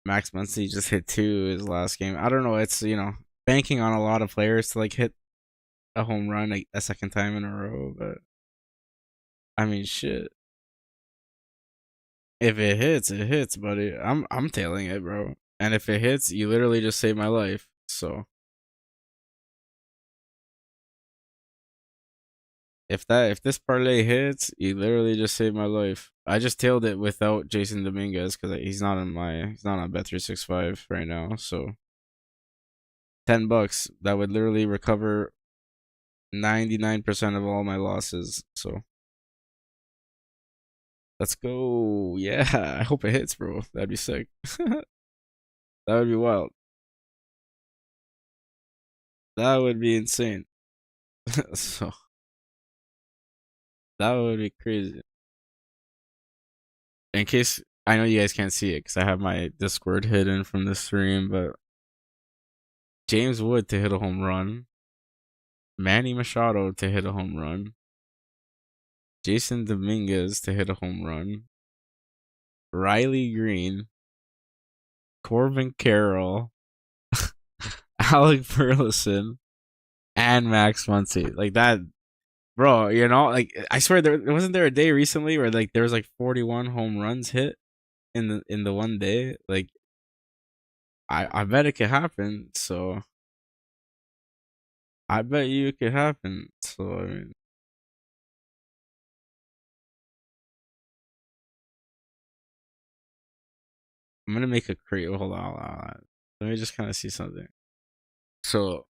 Max Muncy just hit 2 his last game. I don't know. It's banking on a lot of players to like hit a home run like, a second time in a row, but I mean shit. If it hits, it hits, buddy. I'm tailing it, bro. And if it hits, you literally just saved my life. So if this parlay hits, you literally just saved my life. I just tailed it without Jason Dominguez because he's not on Bet365 right now. So $10 that would literally recover 99% of all my losses. So let's go. Yeah, I hope it hits, bro. That'd be sick. That would be wild. That would be insane. So that would be crazy. In case I know you guys can't see it because I have my Discord hidden from the stream, but James Wood to hit a home run, Manny Machado to hit a home run, Jason Dominguez to hit a home run, Riley Green, Corbin Carroll, Alec Burleson, and Max Muncy. Like that, bro. You know, like I swear, there wasn't there a day recently where like there was like 41 home runs hit in the one day. Like I bet it could happen. So I bet you it could happen. So I mean, I'm gonna make a create. Hold on, hold on, hold on. Let me just kind of see something. So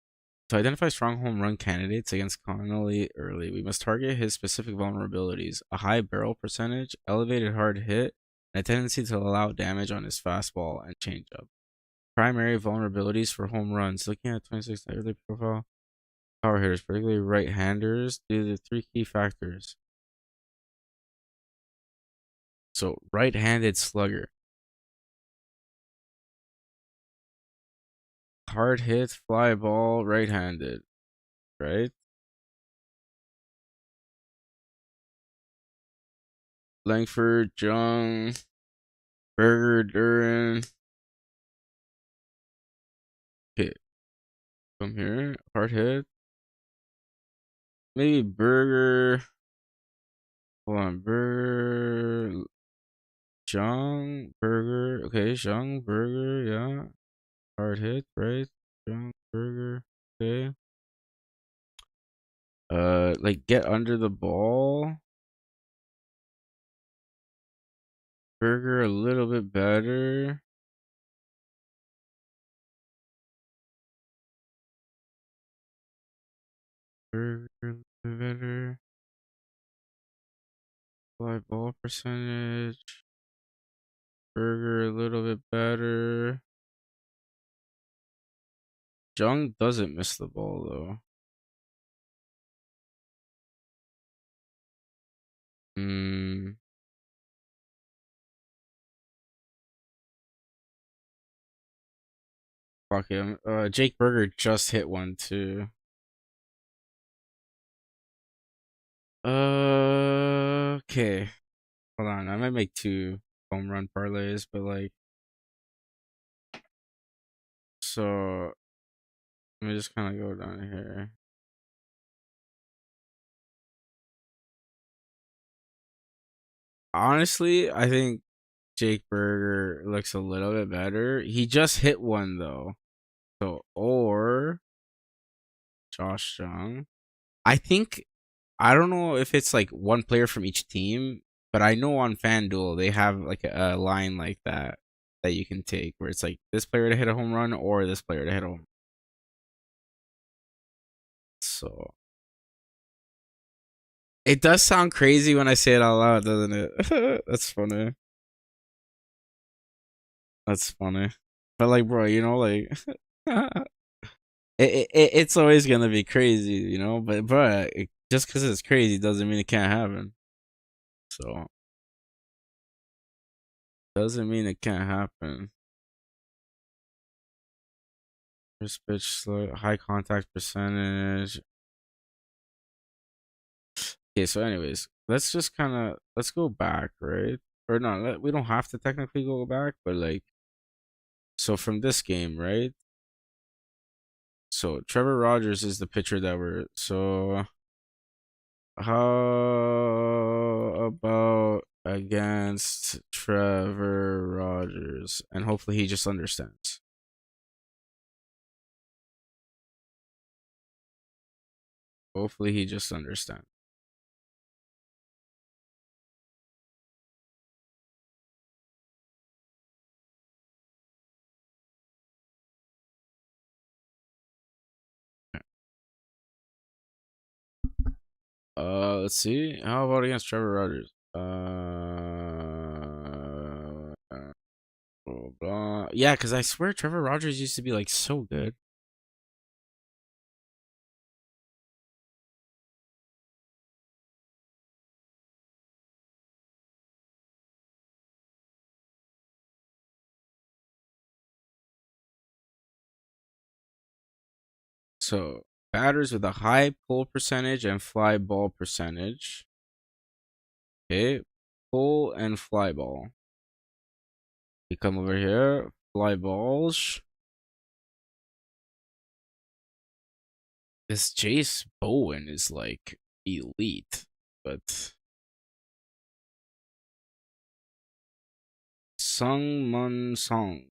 to identify strong home run candidates against Connolly early, we must target his specific vulnerabilities: a high barrel percentage, elevated hard hit, and a tendency to allow damage on his fastball and changeup. Primary vulnerabilities for home runs. Looking at 26 early profile, power hitters, particularly right-handers, due to three key factors. So right-handed slugger, hard hit, fly ball, right-handed, right? Langford, Jung, Berger, Duran. Okay, come here. Hard hit. Maybe Burger. Hold on. Burger. Jung. Burger. Okay. Jung. Burger. Yeah. Hard hit. Right. Jung. Burger. Okay. Like get under the ball. Burger a little bit better. Burger a little bit better. Fly ball percentage. Burger a little bit better. Jung doesn't miss the ball though. Hmm. Fuck him. Jake Berger just hit one too. Okay. Hold on. I might make two home run parlays, but like, so let me just kind of go down here. Honestly, I think Jake Berger looks a little bit better. He just hit one though. So, or Josh Jung. I think, I don't know if it's like one player from each team, but I know on FanDuel they have like a line like that you can take where it's like this player to hit a home run or this player to hit a home run. So it does sound crazy when I say it out loud, doesn't it? That's funny. That's funny. But like, bro, you know, like it's always gonna be crazy, you know. But just because it's crazy doesn't mean it can't happen. So doesn't mean it can't happen. First pitch slow, high contact percentage. Okay, so anyways, let's just kind of let's go back, right? Or no, we don't have to technically go back, but like, so from this game, right? So Trevor Rogers is the pitcher that we're so how about against Trevor Rogers? And hopefully he just understands. Hopefully he just understands. Let's see. How about against Trevor Rogers? Blah, blah. Yeah, because I swear Trevor Rogers used to be like so good. So batters with a high pull percentage and fly ball percentage. Okay, pull and fly ball. You come over here, fly balls. This Jace Bowen is like elite, but Sung Mun Song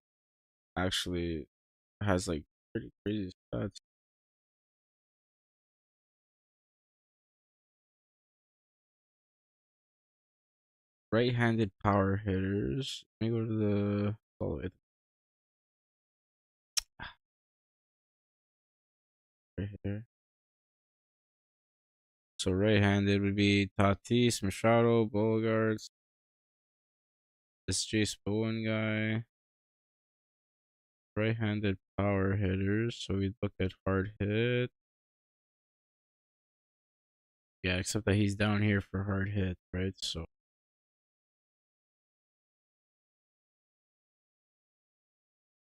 actually has like pretty crazy stats. Right-handed power hitters. Let me go to the all the way right here. So right-handed would be Tatis, Machado, Beauregard, this Jace Bowen guy. Right-handed power hitters. So we look at hard hit. Yeah, except that he's down here for hard hit, right? So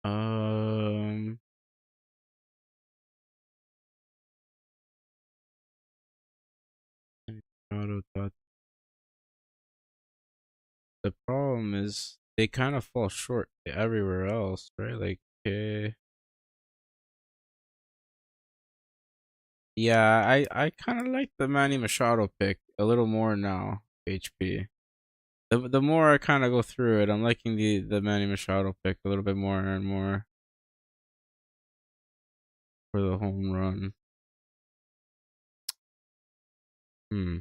um Machado, the problem is they kind of fall short everywhere else, right? Like, okay. Yeah, I kind of like the Manny Machado pick a little more now, HP. The more I kind of go through it, I'm liking the Manny Machado pick a little bit more and more for the home run. Hmm.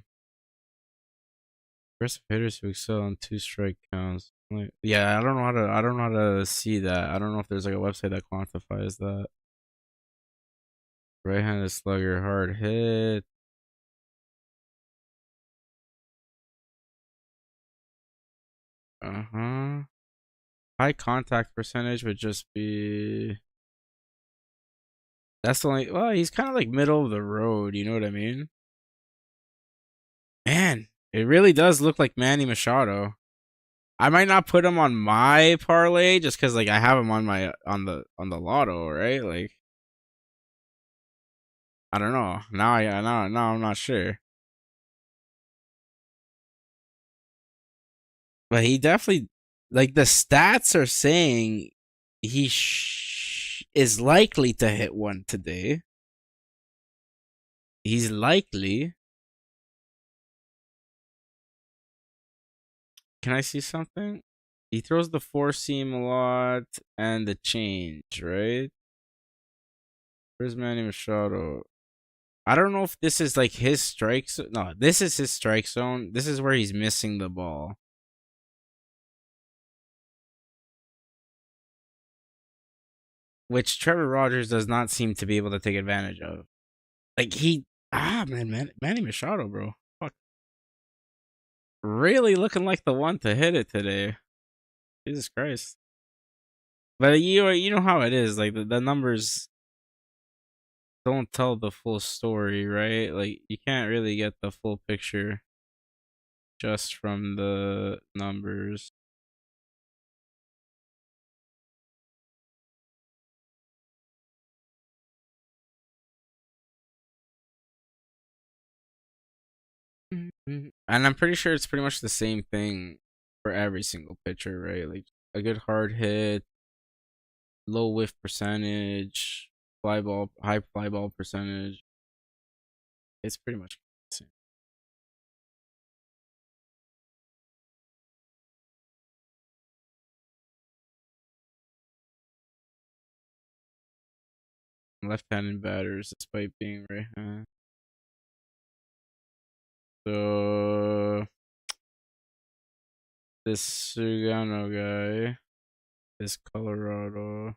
Aggressive hitters who excel on 2-strike counts. Like, yeah, I don't know how to see that. I don't know if there's like a website that quantifies that. Right-handed slugger, hard hit. Uh-huh. High contact percentage would just be that's the only well, he's kind of like middle of the road, you know what I mean? Man, it really does look like Manny Machado. I might not put him on my parlay just because like I have him on my on the lotto, right? Like I don't know. Now I'm not sure. But he definitely like the stats are saying he is likely to hit one today. He's likely. Can I see something? He throws the four seam a lot and the change, right? Where's Manny Machado? I don't know if this is like his strike zone. No, this is his strike zone. This is where he's missing the ball, which Trevor Rogers does not seem to be able to take advantage of. Like Manny Machado, bro. Fuck. Really looking like the one to hit it today. Jesus Christ. But you know how it is. Like the numbers don't tell the full story, right? Like you can't really get the full picture just from the numbers. And I'm pretty sure it's pretty much the same thing for every single pitcher, right? Like a good hard hit, low whiff percentage, high fly ball percentage. It's pretty much the same. Left-handed batters, despite being right hand. So this Sugano guy, this Colorado.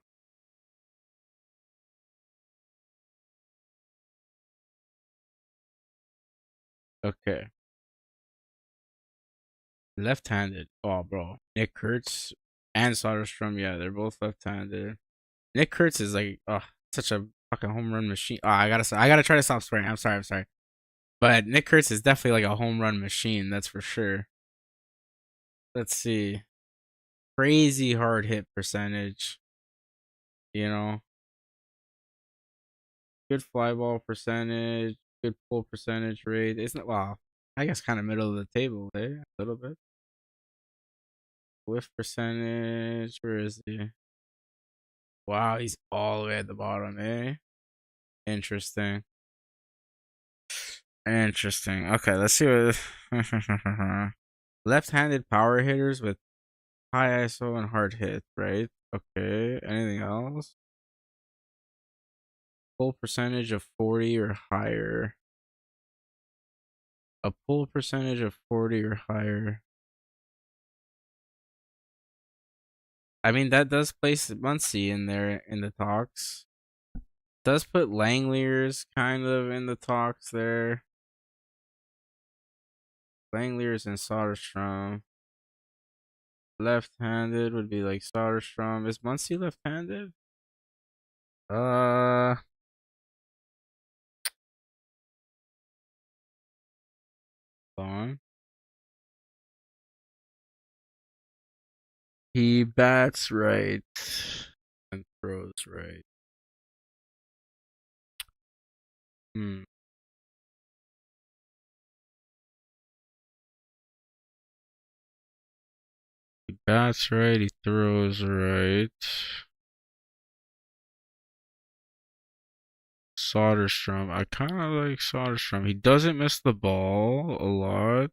Okay, left-handed. Oh, bro, Nick Kurtz and Soderstrom. Yeah, they're both left-handed. Nick Kurtz is like, oh, such a fucking home run machine. Oh, I gotta try to stop swearing. I'm sorry. But Nick Kurtz is definitely like a home run machine. That's for sure. Let's see, crazy hard hit percentage. You know, good fly ball percentage, good pull percentage rate. Isn't it? Well, I guess kind of middle of the table there, a little bit. Whiff percentage. Where is he? Wow, he's all the way at the bottom, eh? Interesting. Interesting. Okay, let's see what left-handed power hitters with high ISO and hard hit, right? Okay. Anything else? Pull percentage of 40 or higher. A pull percentage of 40 or higher. I mean, that does place Muncie in there in the talks. Does put Langlier's kind of in the talks there. Langlier's and Soderstrom. Left-handed would be like Soderstrom. Is Muncie left-handed? Uh, hold on. He bats right and throws right. Hmm. He bats right. He throws right. Soderstrom. I kind of like Soderstrom. He doesn't miss the ball a lot.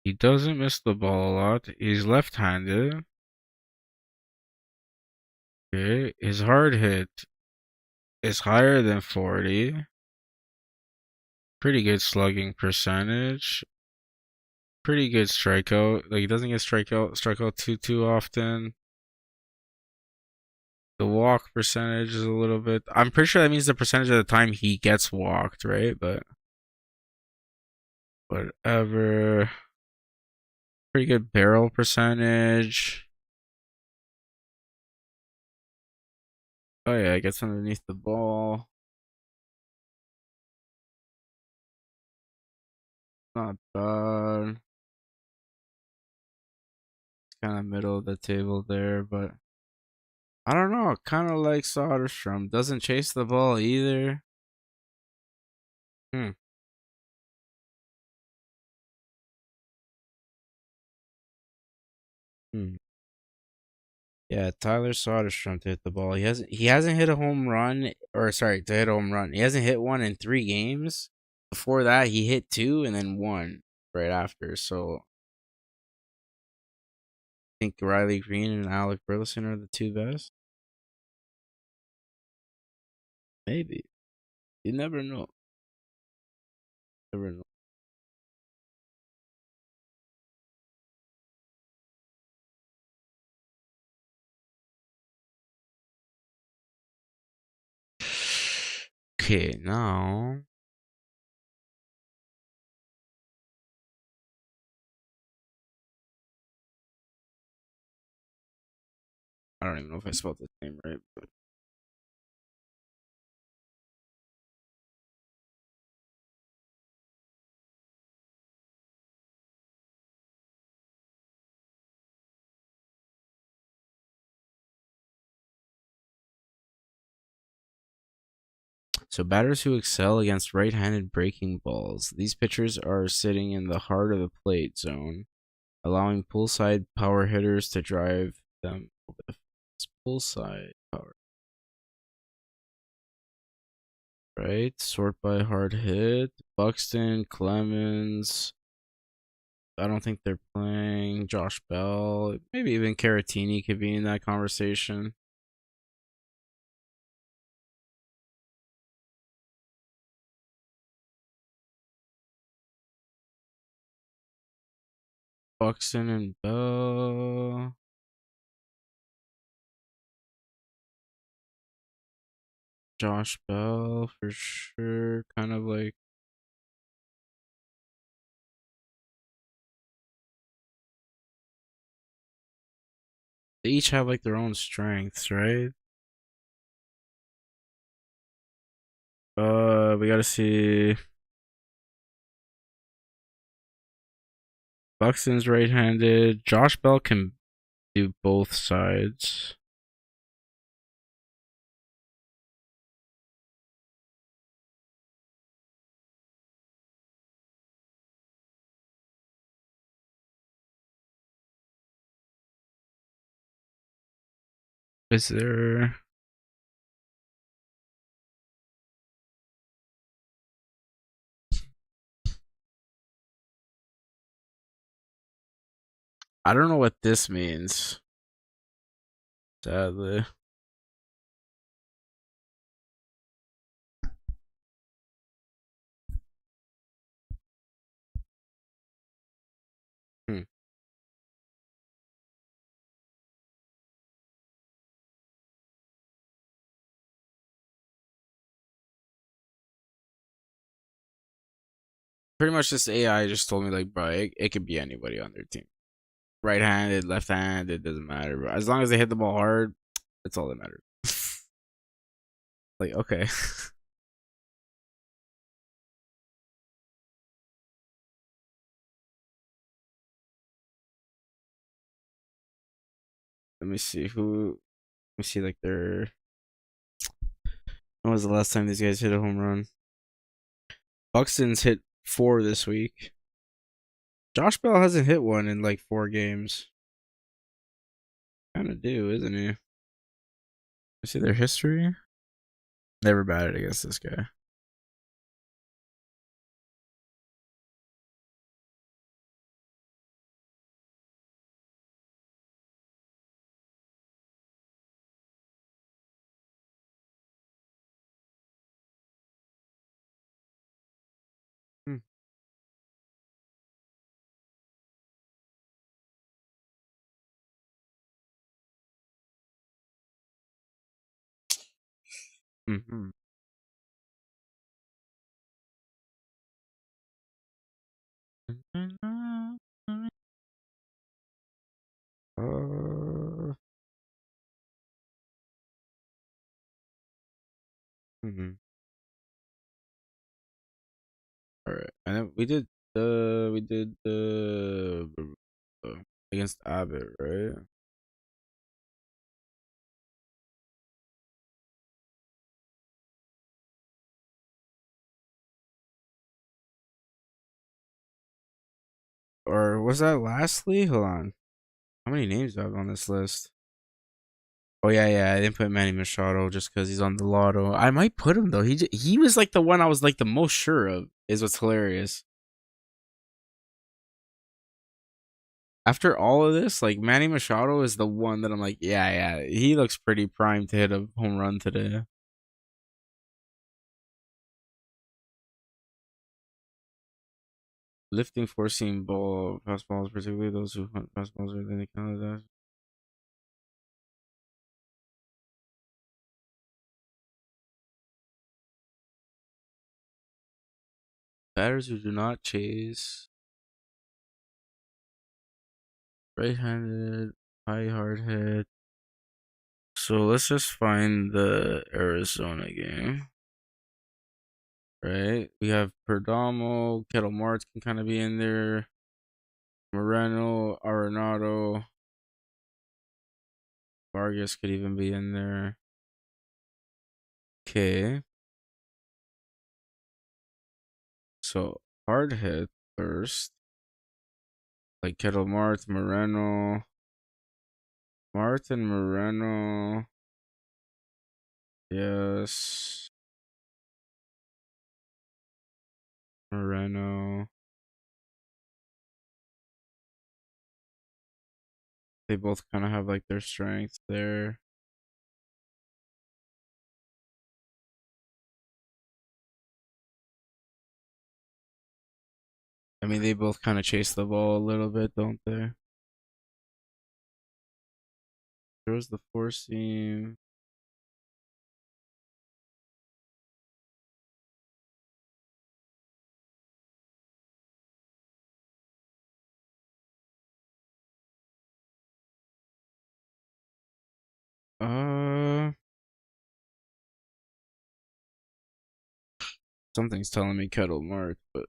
He doesn't miss the ball a lot. He's left-handed. Okay. His hard hit is higher than 40. Pretty good slugging percentage. Pretty good strikeout. Like he doesn't get strikeout too often. The walk percentage is a little bit. I'm pretty sure that means the percentage of the time he gets walked, right? But whatever. Pretty good barrel percentage. Oh yeah, it gets underneath the ball. Not bad. It's kind of middle of the table there, but I don't know. Kind of like Soderstrom. Doesn't chase the ball either. Hmm. Hmm. Yeah, Tyler Soderstrom to hit the ball. He hasn't hit a home run, or sorry, to hit a home run. He hasn't hit one in 3 games. Before that, he hit two and then one right after. So I think Riley Green and Alec Burleson are the two best. Maybe. You never know. Never know. Okay, now I don't even know if I spelled his name right, but so batters who excel against right-handed breaking balls. These pitchers are sitting in the heart of the plate zone, allowing pull-side power hitters to drive them with pull-side power. Right? Sort by hard hit. Buxton, Clemens. I don't think they're playing. Josh Bell. Maybe even Caratini could be in that conversation. Buxton and Bell. Josh Bell for sure. Kind of like they each have like their own strengths, right? We gotta see. Buxton's right-handed. Josh Bell can do both sides. Is there I don't know what this means. Sadly. Hmm. Pretty much this AI just told me like, bro, it could be anybody on their team. Right-handed, left-handed, it doesn't matter, bro. As long as they hit the ball hard, that's all that matters. Like, okay. Let me see who. Let me see like their. When was the last time these guys hit a home run? Buxton's hit 4 this week. Josh Bell hasn't hit one in like 4 games. Kind of do, isn't he? See their history. Never batted against this guy. Hmm. Mm-hmm. Mm-hmm. All right, and then we did the against Abbott, right? Or was that lastly? Hold on. How many names do I have on this list? Oh yeah, yeah. I didn't put Manny Machado just because he's on the lotto. I might put him though. He was like the one I was like the most sure of. Is what's hilarious. After all of this, like Manny Machado is the one that I'm like, yeah, yeah. He looks pretty primed to hit a home run today. Lifting, forcing ball, fastballs, particularly those who hunt fastballs are then they count that. Batters who do not chase, right-handed, high hard hit. So let's just find the Arizona game. Right? We have Perdomo, Kettle Marts can kind of be in there. Moreno, Arenado, Vargas could even be in there. Okay. So hard hit first. Like Kettle Mart, Moreno. Martin Moreno. Yes. Moreno. They both kind of have like their strengths there. I mean, they both kind of chase the ball a little bit, don't they? There's the four seam. Uh, Something's telling me Kettle Mart, but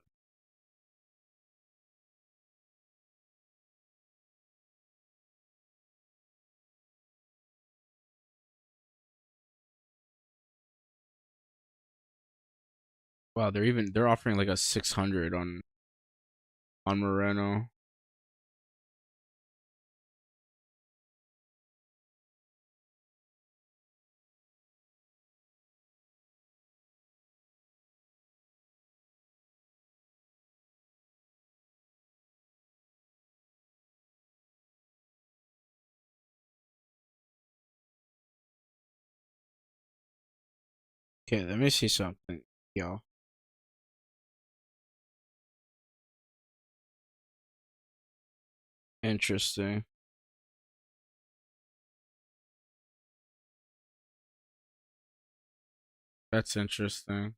wow, they're offering like a 600 on Moreno. Okay, let me see something, y'all. Interesting. That's interesting.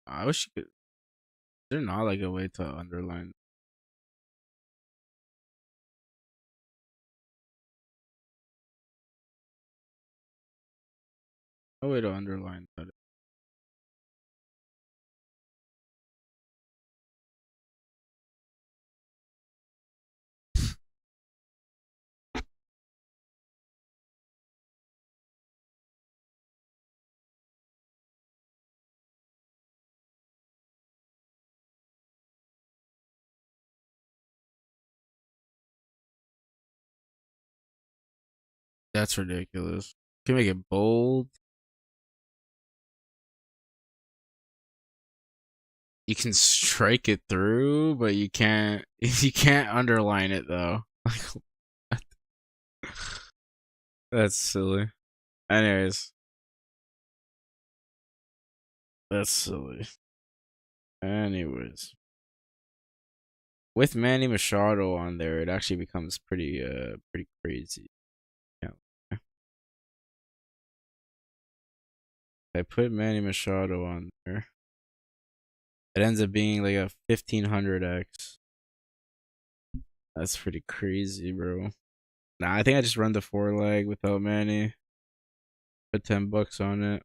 I wish you could. They're not like a way to underline. A way to underline that. That's ridiculous. You can make it bold. You can strike it through, but you can't. You can't underline it though. That's silly. Anyways, that's silly. Anyways, with Manny Machado on there, it actually becomes pretty crazy. Yeah. I put Manny Machado on there. It ends up being like a 1500x. That's pretty crazy, bro. Nah, I think I just run the four leg without Manny. Put $10 on it.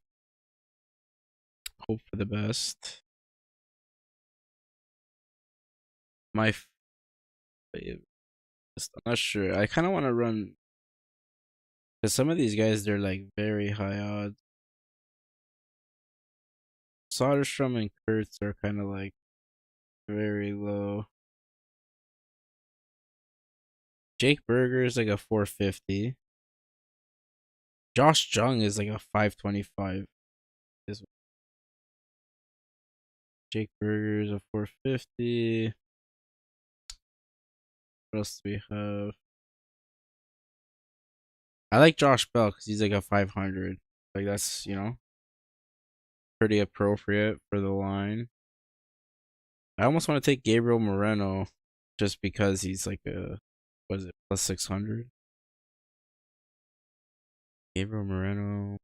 Hope for the best. My favorite. I'm not sure. I kind of want to run because some of these guys they're like very high odds. Soderstrom and Kurtz are kind of like very low. Jake Berger is like a 450. Josh Jung is like a 525. Is Jake Berger is a 450. What else do we have? I like Josh Bell because he's like a 500. Like that's pretty appropriate for the line. I almost want to take Gabriel Moreno just because he's like a what is it plus 600. Gabriel Moreno.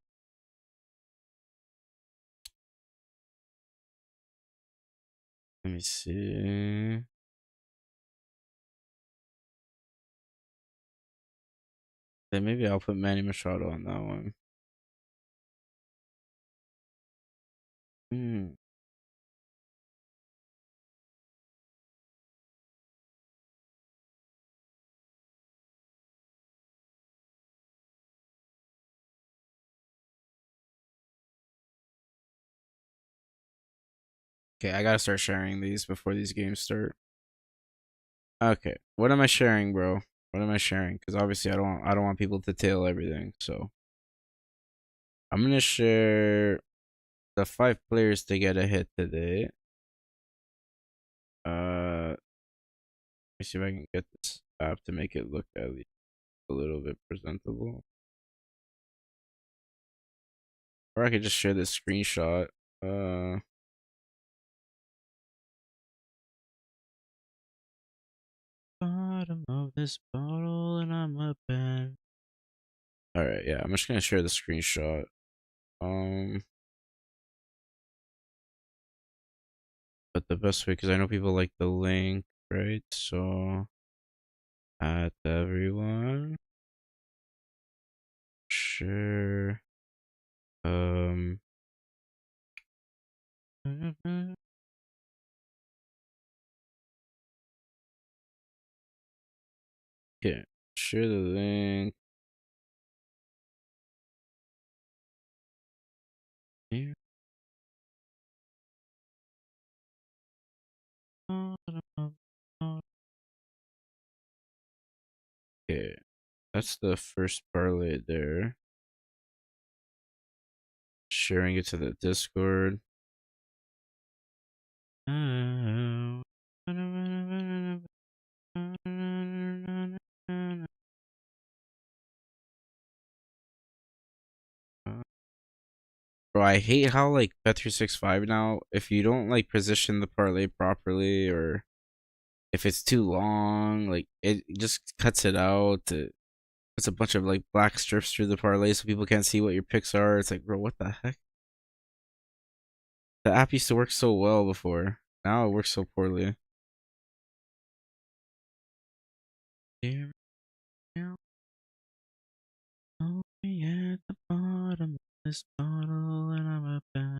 Let me see. Then maybe I'll put Manny Machado on that one. Hmm. Okay, I gotta start sharing these before these games start. Okay, what am I sharing, bro? What am I sharing? Because obviously I don't want people to tail everything. So I'm gonna share the 5 players to get a hit today. Let me see if I can get this app to make it look at least a little bit presentable. Or I could just share this screenshot. Bottom of this bottle and I'm a pen. Alright, yeah, I'm just gonna share the screenshot. But the best way, because I know people like the link, right? So at everyone, share. Um, yeah, share the link. Here. Okay, that's the first parlay there. Sharing it to the Discord. Bro, I hate how like Bet365 now, if you don't like position the parlay properly or if it's too long, like it just cuts it out. It puts a bunch of like black strips through the parlay so people can't see what your picks are. It's like, bro, what the heck? The app used to work so well before. Now it works so poorly. Here now, me at the bottom of this bottle, and I'm a bad.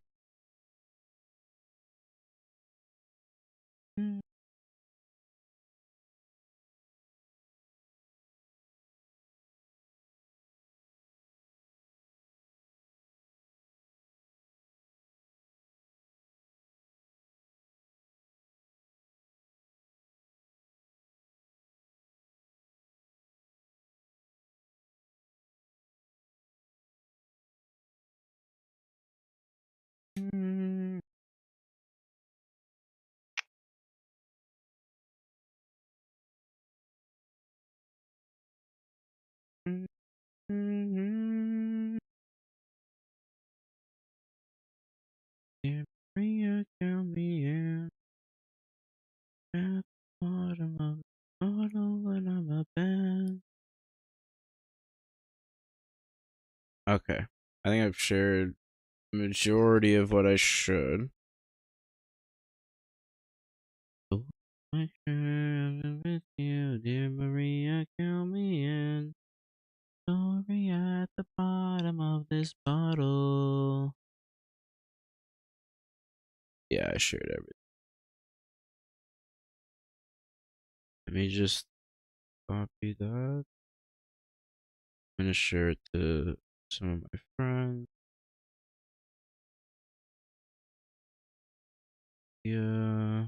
Maria, count me in at the bottom of the bottle, and I'm a bad. Okay, I think I've shared majority of what I should. Oh, I share with you, dear Maria, count me in. Story at the bottom of this bottle. Yeah, I shared everything. Let me just copy that. I'm gonna share it to some of my friends. Yeah.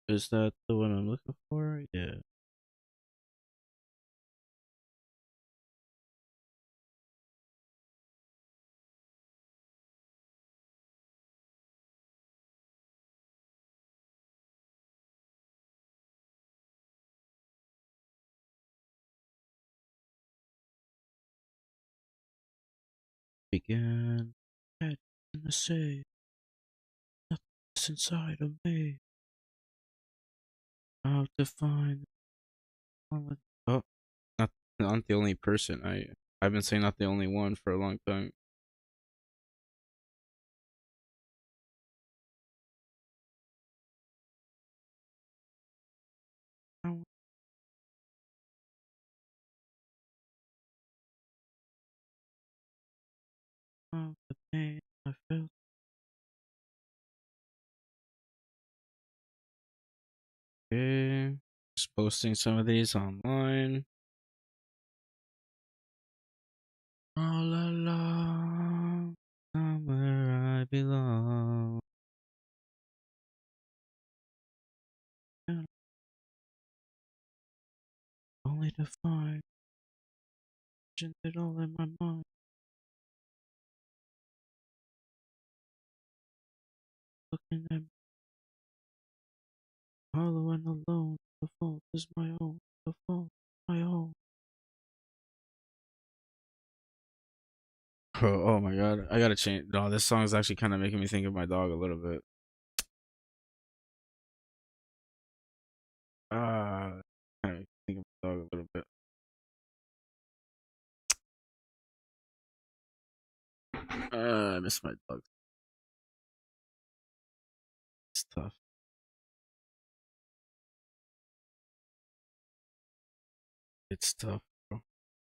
Is that the one I'm looking for? Yeah. Began. Had to say nothing's inside of me. How to find one with. Oh, not the only person. I've been saying not the only one for a long time. I want the pain I felt. Okay. Just posting some of these online. All along, somewhere I belong. And only to find it all in my mind. Looking at me, hollow and alone. The fault is my own. The fault is my own. Oh my god, I gotta change. No, this song is actually kind of making me think of my dog a little bit. Kind of think of my dog a little bit. I miss my dog. It's tough. It's tough, bro.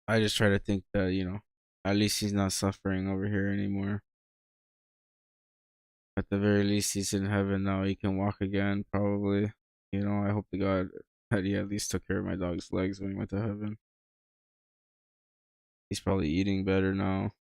I just try to think that, at least he's not suffering over here anymore. At the very least, he's in heaven now. He can walk again, probably. I hope to God that he at least took care of my dog's legs when he went to heaven. He's probably eating better now.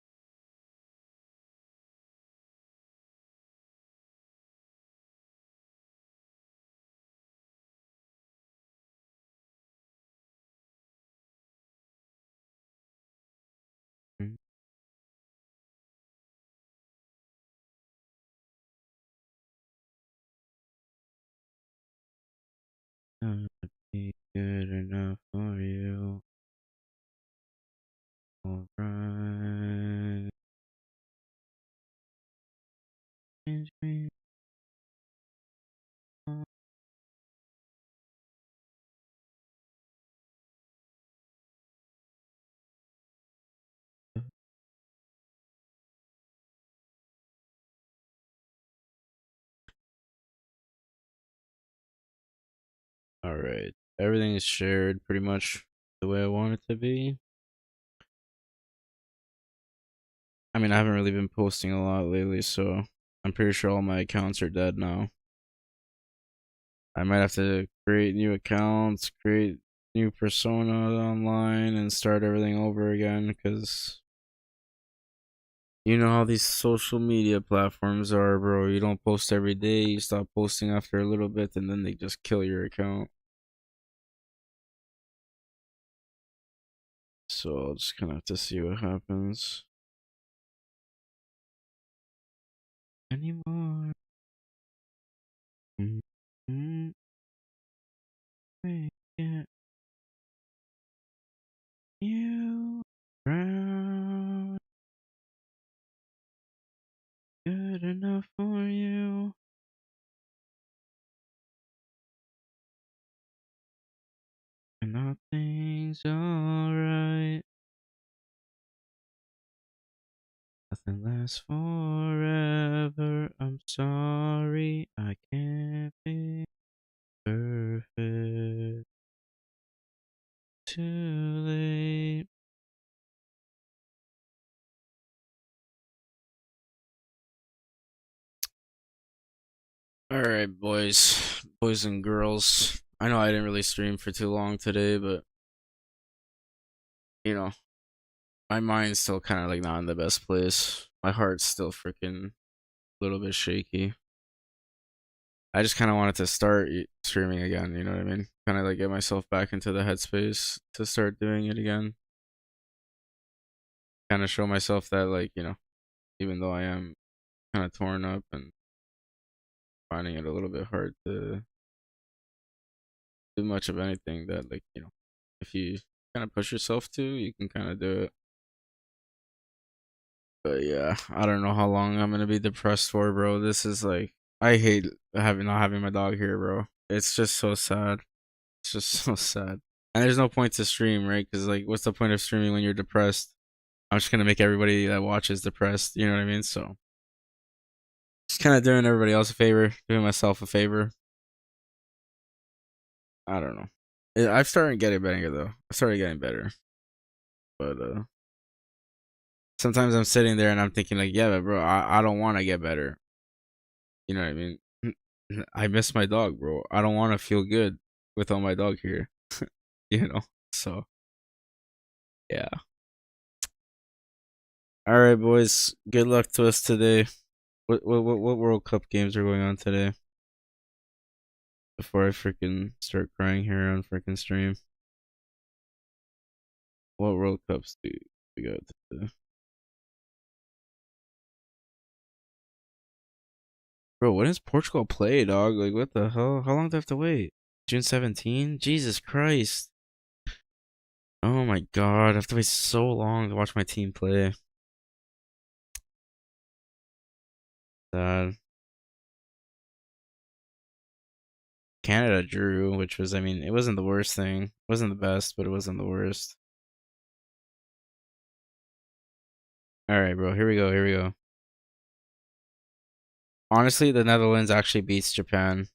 be good enough for you. Alright. Change me. Alright. Everything is shared pretty much the way I want it to be. I mean, I haven't really been posting a lot lately, so I'm pretty sure all my accounts are dead now. I might have to create new accounts, create new persona online, and start everything over again, because you know how these social media platforms are, bro. You don't post every day, you stop posting after a little bit, and then they just kill your account. So I'll just kind of have to see what happens. Anymore. Mm-hmm. Get you around. Good enough for you. And nothing's alright. Nothing lasts forever. I'm sorry, I can't be perfect. Too late. Alright, boys and girls. I know I didn't really stream for too long today, but you know, my mind's still kind of like not in the best place. My heart's still freaking a little bit shaky. I just kind of wanted to start streaming again, you know what I mean? Kind of like get myself back into the headspace to start doing it again. Kind of show myself that, like, you know, even though I am kind of torn up and finding it a little bit hard to do much of anything, that, like, you know, if you kind of push yourself to, you can kind of do it. But yeah, I don't know how long I'm gonna be depressed for, bro. This is like, I hate having not having my dog here, bro. It's just so sad. It's just so sad. And there's no point to stream, right? Because like, what's the point of streaming when you're depressed? I'm just gonna make everybody that watches depressed. You know what I mean? So just kind of doing everybody else a favor, doing myself a favor. I don't know. I've started getting better though. I started getting better, but sometimes I'm sitting there and I'm thinking like, yeah, but bro, I don't want to get better. You know what I mean? I miss my dog, bro. I don't want to feel good without my dog here. You know? So yeah. All right, boys. Good luck to us today. What World Cup games are going on today? Before I freaking start crying here on freaking stream. What World Cups do we got today? Bro, when does Portugal play, dog? Like, what the hell? How long do I have to wait? June 17? Jesus Christ. Oh my god, I have to wait so long to watch my team play. Sad. Canada drew, which was, I mean, it wasn't the worst thing. It wasn't the best, but it wasn't the worst. Alright, bro, here we go, here we go. Honestly, the Netherlands actually beats Japan.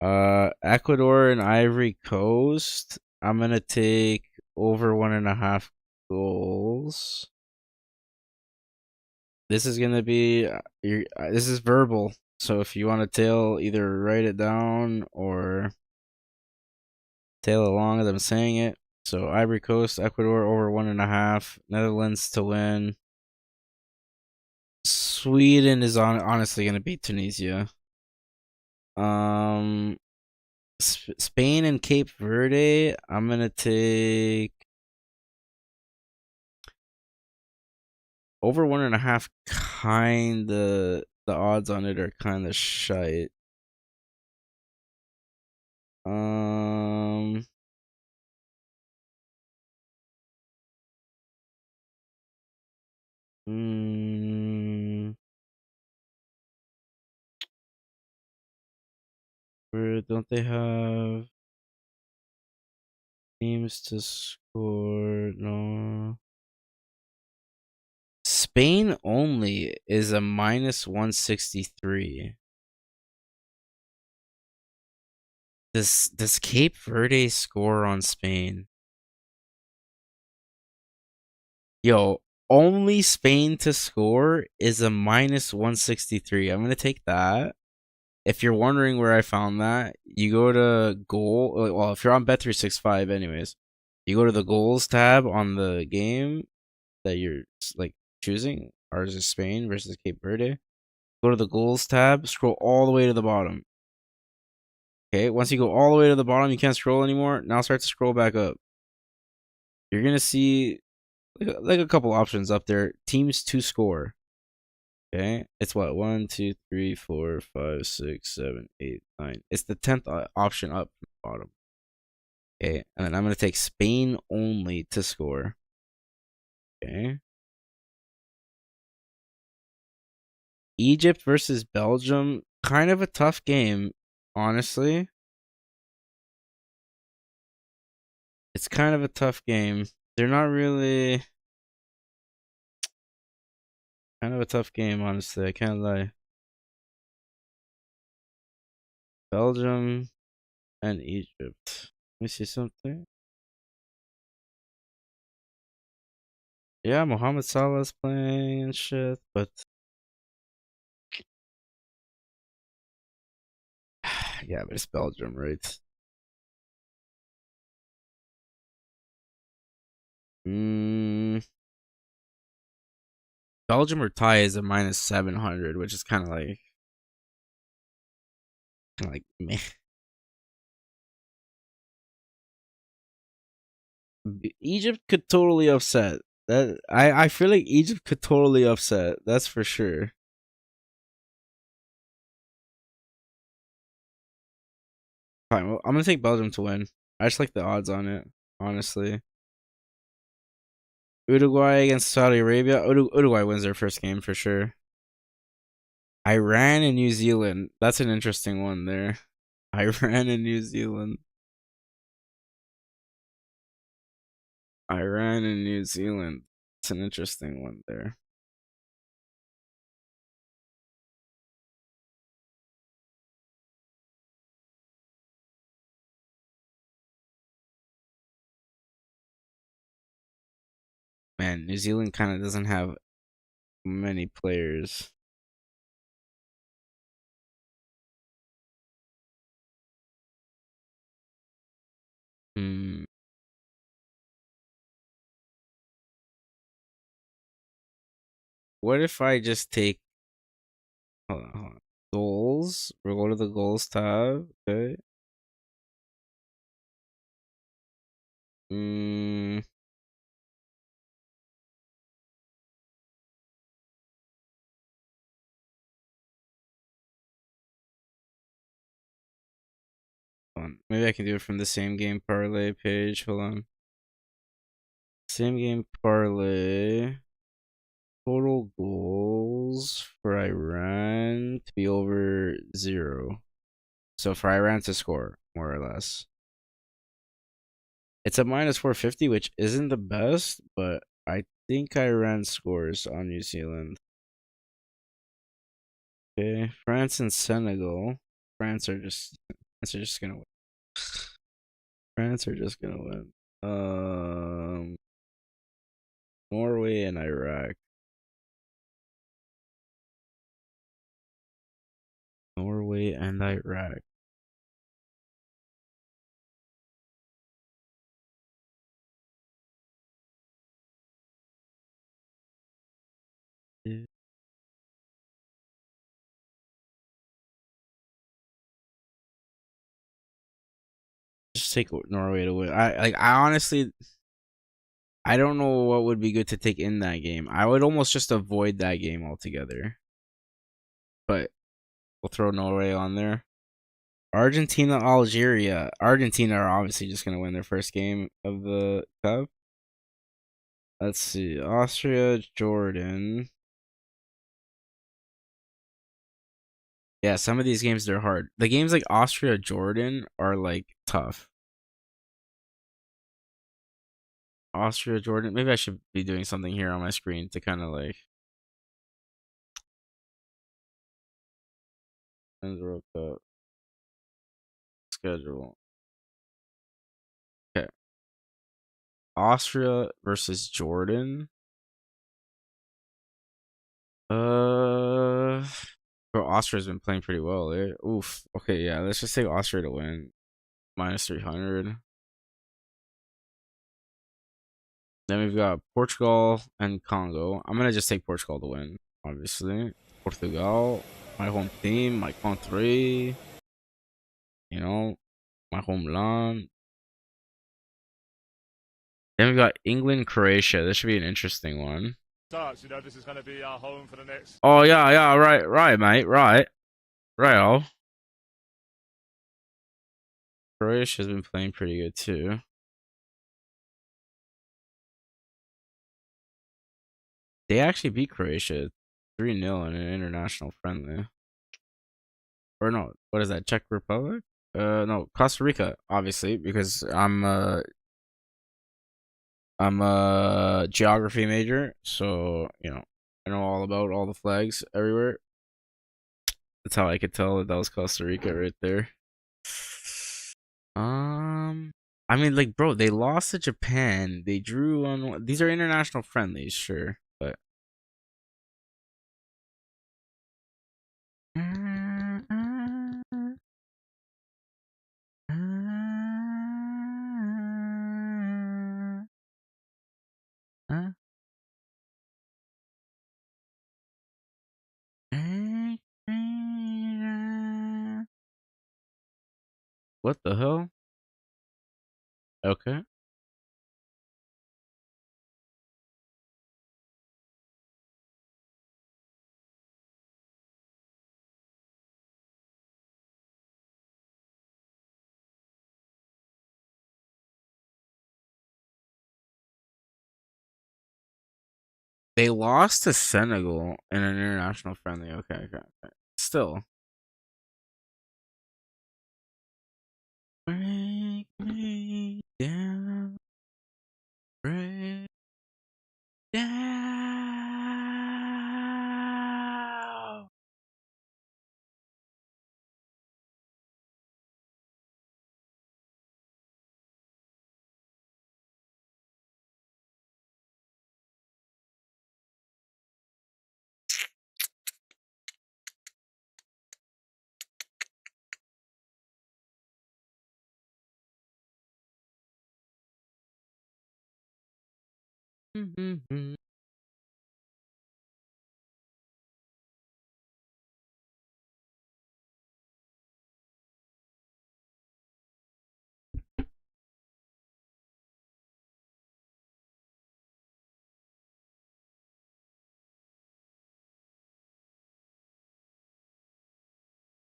Ecuador and Ivory Coast. I'm gonna take over 1.5 goals. This is gonna be this is verbal. So if you want to tail, either write it down or tail along as I'm saying it. So Ivory Coast, Ecuador over 1.5. Netherlands to win. Sweden is honestly gonna beat Tunisia. Um, Spain and Cape Verde. I'm gonna take over 1.5. Kinda, the odds on it are kind of shite. Um, where don't they have teams to score? No. Spain only is a minus 163. Does Cape Verde score on Spain? Yo, only Spain to score is a minus 163. I'm gonna take that. If you're wondering where I found that, you go to goal. Well, if you're on Bet365, anyways, you go to the goals tab on the game that you're like choosing. Ours is Spain versus Cape Verde. Go to the goals tab, scroll all the way to the bottom. Okay, once you go all the way to the bottom, you can't scroll anymore. Now start to scroll back up. You're gonna see like a couple options up there. Teams to score. Okay, it's what 1, 2, 3, 4, 5, 6, 7, 8, 9. It's the 10th option up from the bottom. Okay, and then I'm gonna take Spain only to score. Okay, Egypt versus Belgium, kind of a tough game, honestly. It's kind of a tough game. They're not really kind of a tough game, honestly. I can't lie. Belgium and Egypt. Let me see something. Yeah, Mohamed Salah's playing and shit, but yeah, but it's Belgium, right? Mm, Belgium or tie is a minus 700, which is kind of like meh. Egypt could totally upset. That I feel like Egypt could totally upset. That's for sure. Fine, well, I'm gonna take Belgium to win. I just like the odds on it, honestly. Uruguay against Saudi Arabia. Uruguay wins their first game for sure. Iran and New Zealand. That's an interesting one there. Iran and New Zealand. Iran and New Zealand. It's an interesting one there. Man, New Zealand kind of doesn't have many players. Hmm. What if I just take hold on. Goals? We'll go to the goals tab. Okay. Hmm. Hold on. Maybe I can do it from the same game parlay page. Hold on. Same game parlay. Total goals for Iran to be over 0. So for Iran to score, more or less. It's a minus 450, which isn't the best, but I think Iran scores on New Zealand. Okay, France and Senegal. France are just gonna win. France are just gonna win. Norway and Iraq. Norway and Iraq. Just take Norway to win. I honestly I don't know what would be good to take in that game. I would almost just avoid that game altogether. But we'll throw Norway on there. Argentina, Algeria. Argentina are obviously just gonna win their first game of the cup. Let's see. Austria, Jordan. Yeah, some of these games they're hard. The games like Austria, Jordan are like tough. Austria, Jordan. Maybe I should be doing something here on my screen to kind of like World Cup schedule. Okay. Austria versus Jordan. Bro, Austria's been playing pretty well. Oof. Okay, yeah. Let's just take Austria to win. -300. Then we've got Portugal and Congo. I'm gonna just take Portugal to win, obviously. Portugal, my home team, my country. You know, my homeland. Then we've got England, Croatia. This should be an interesting one. This is going to be our home for the next. Oh yeah, right, mate, right. Oh. Croatia's been playing pretty good too. They actually beat Croatia 3-0 in an international friendly. Or no, what is that? Czech Republic? No, Costa Rica, obviously, because I'm a geography major, so you know I know all about all the flags everywhere. That's how I could tell that was Costa Rica right there. I mean, like, bro, they lost to Japan. They drew on. These are international friendlies, sure, but. What the hell? Okay. They lost to Senegal in an international friendly. Okay. Still. Break me down. Break down.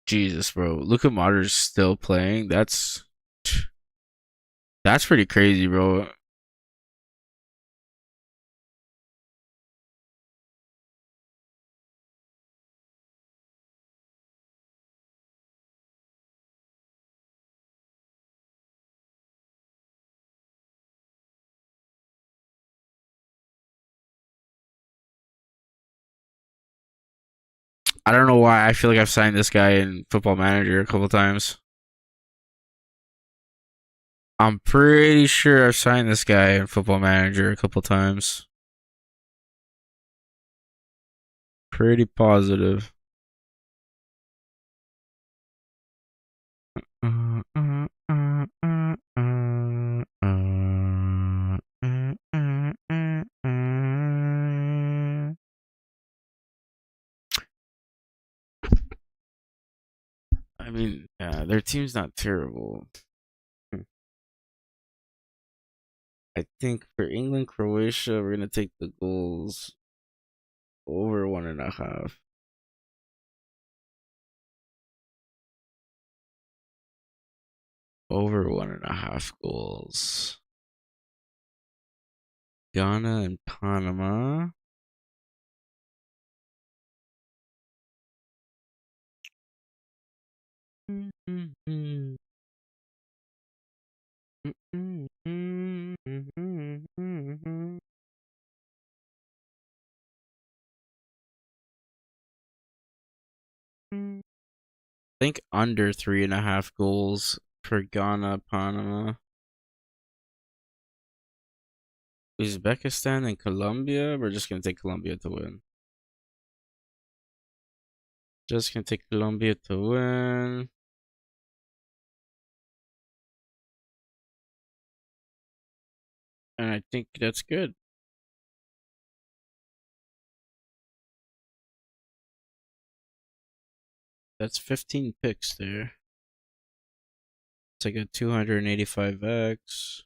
Jesus, bro. Luka Modric's still playing. That's pretty crazy, bro. I don't know why I feel like I've signed this guy in Football Manager a couple times. I'm pretty sure I've signed this guy in Football Manager a couple times. Pretty positive. I mean, yeah, their team's not terrible. I think for England, Croatia, we're gonna take the goals over 1.5. Over 1.5 goals. Ghana and Panama. Think under 3.5 goals for Ghana, Panama. Uzbekistan and Colombia. We're just gonna take Colombia to win. Just gonna take Colombia to win. And I think that's good. That's 15 picks there. It's like a 285x.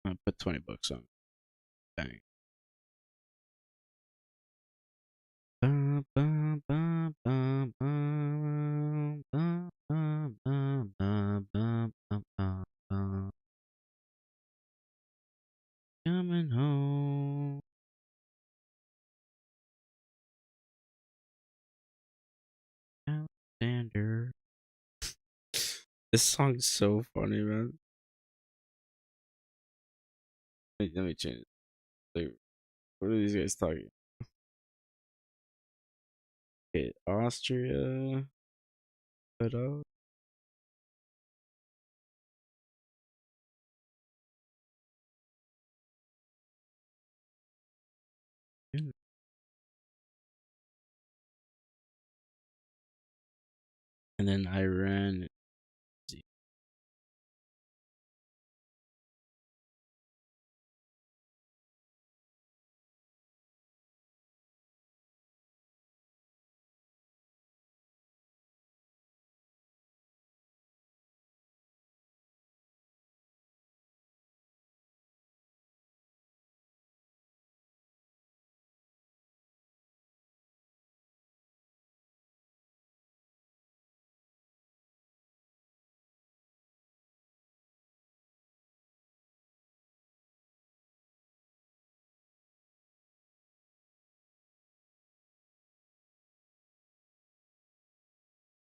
I'll put 20 bucks on. Dang. Coming home. Alexander. This song's so funny, man. Let me change it. Like, what are these guys talking? Okay, Austria. Put out. And then Iran.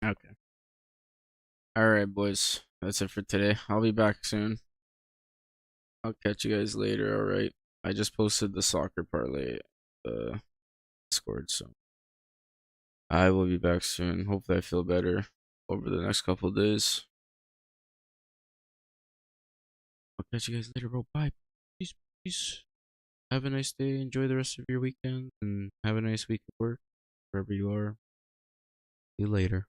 Okay. All right, boys. That's it for today. I'll be back soon. I'll catch you guys later. All right. I just posted the soccer parlay Discord, so I will be back soon. Hopefully, I feel better over the next couple days. I'll catch you guys later, bro. Bye. Peace. Peace. Have a nice day. Enjoy the rest of your weekend, and have a nice week at work, wherever you are. See you later.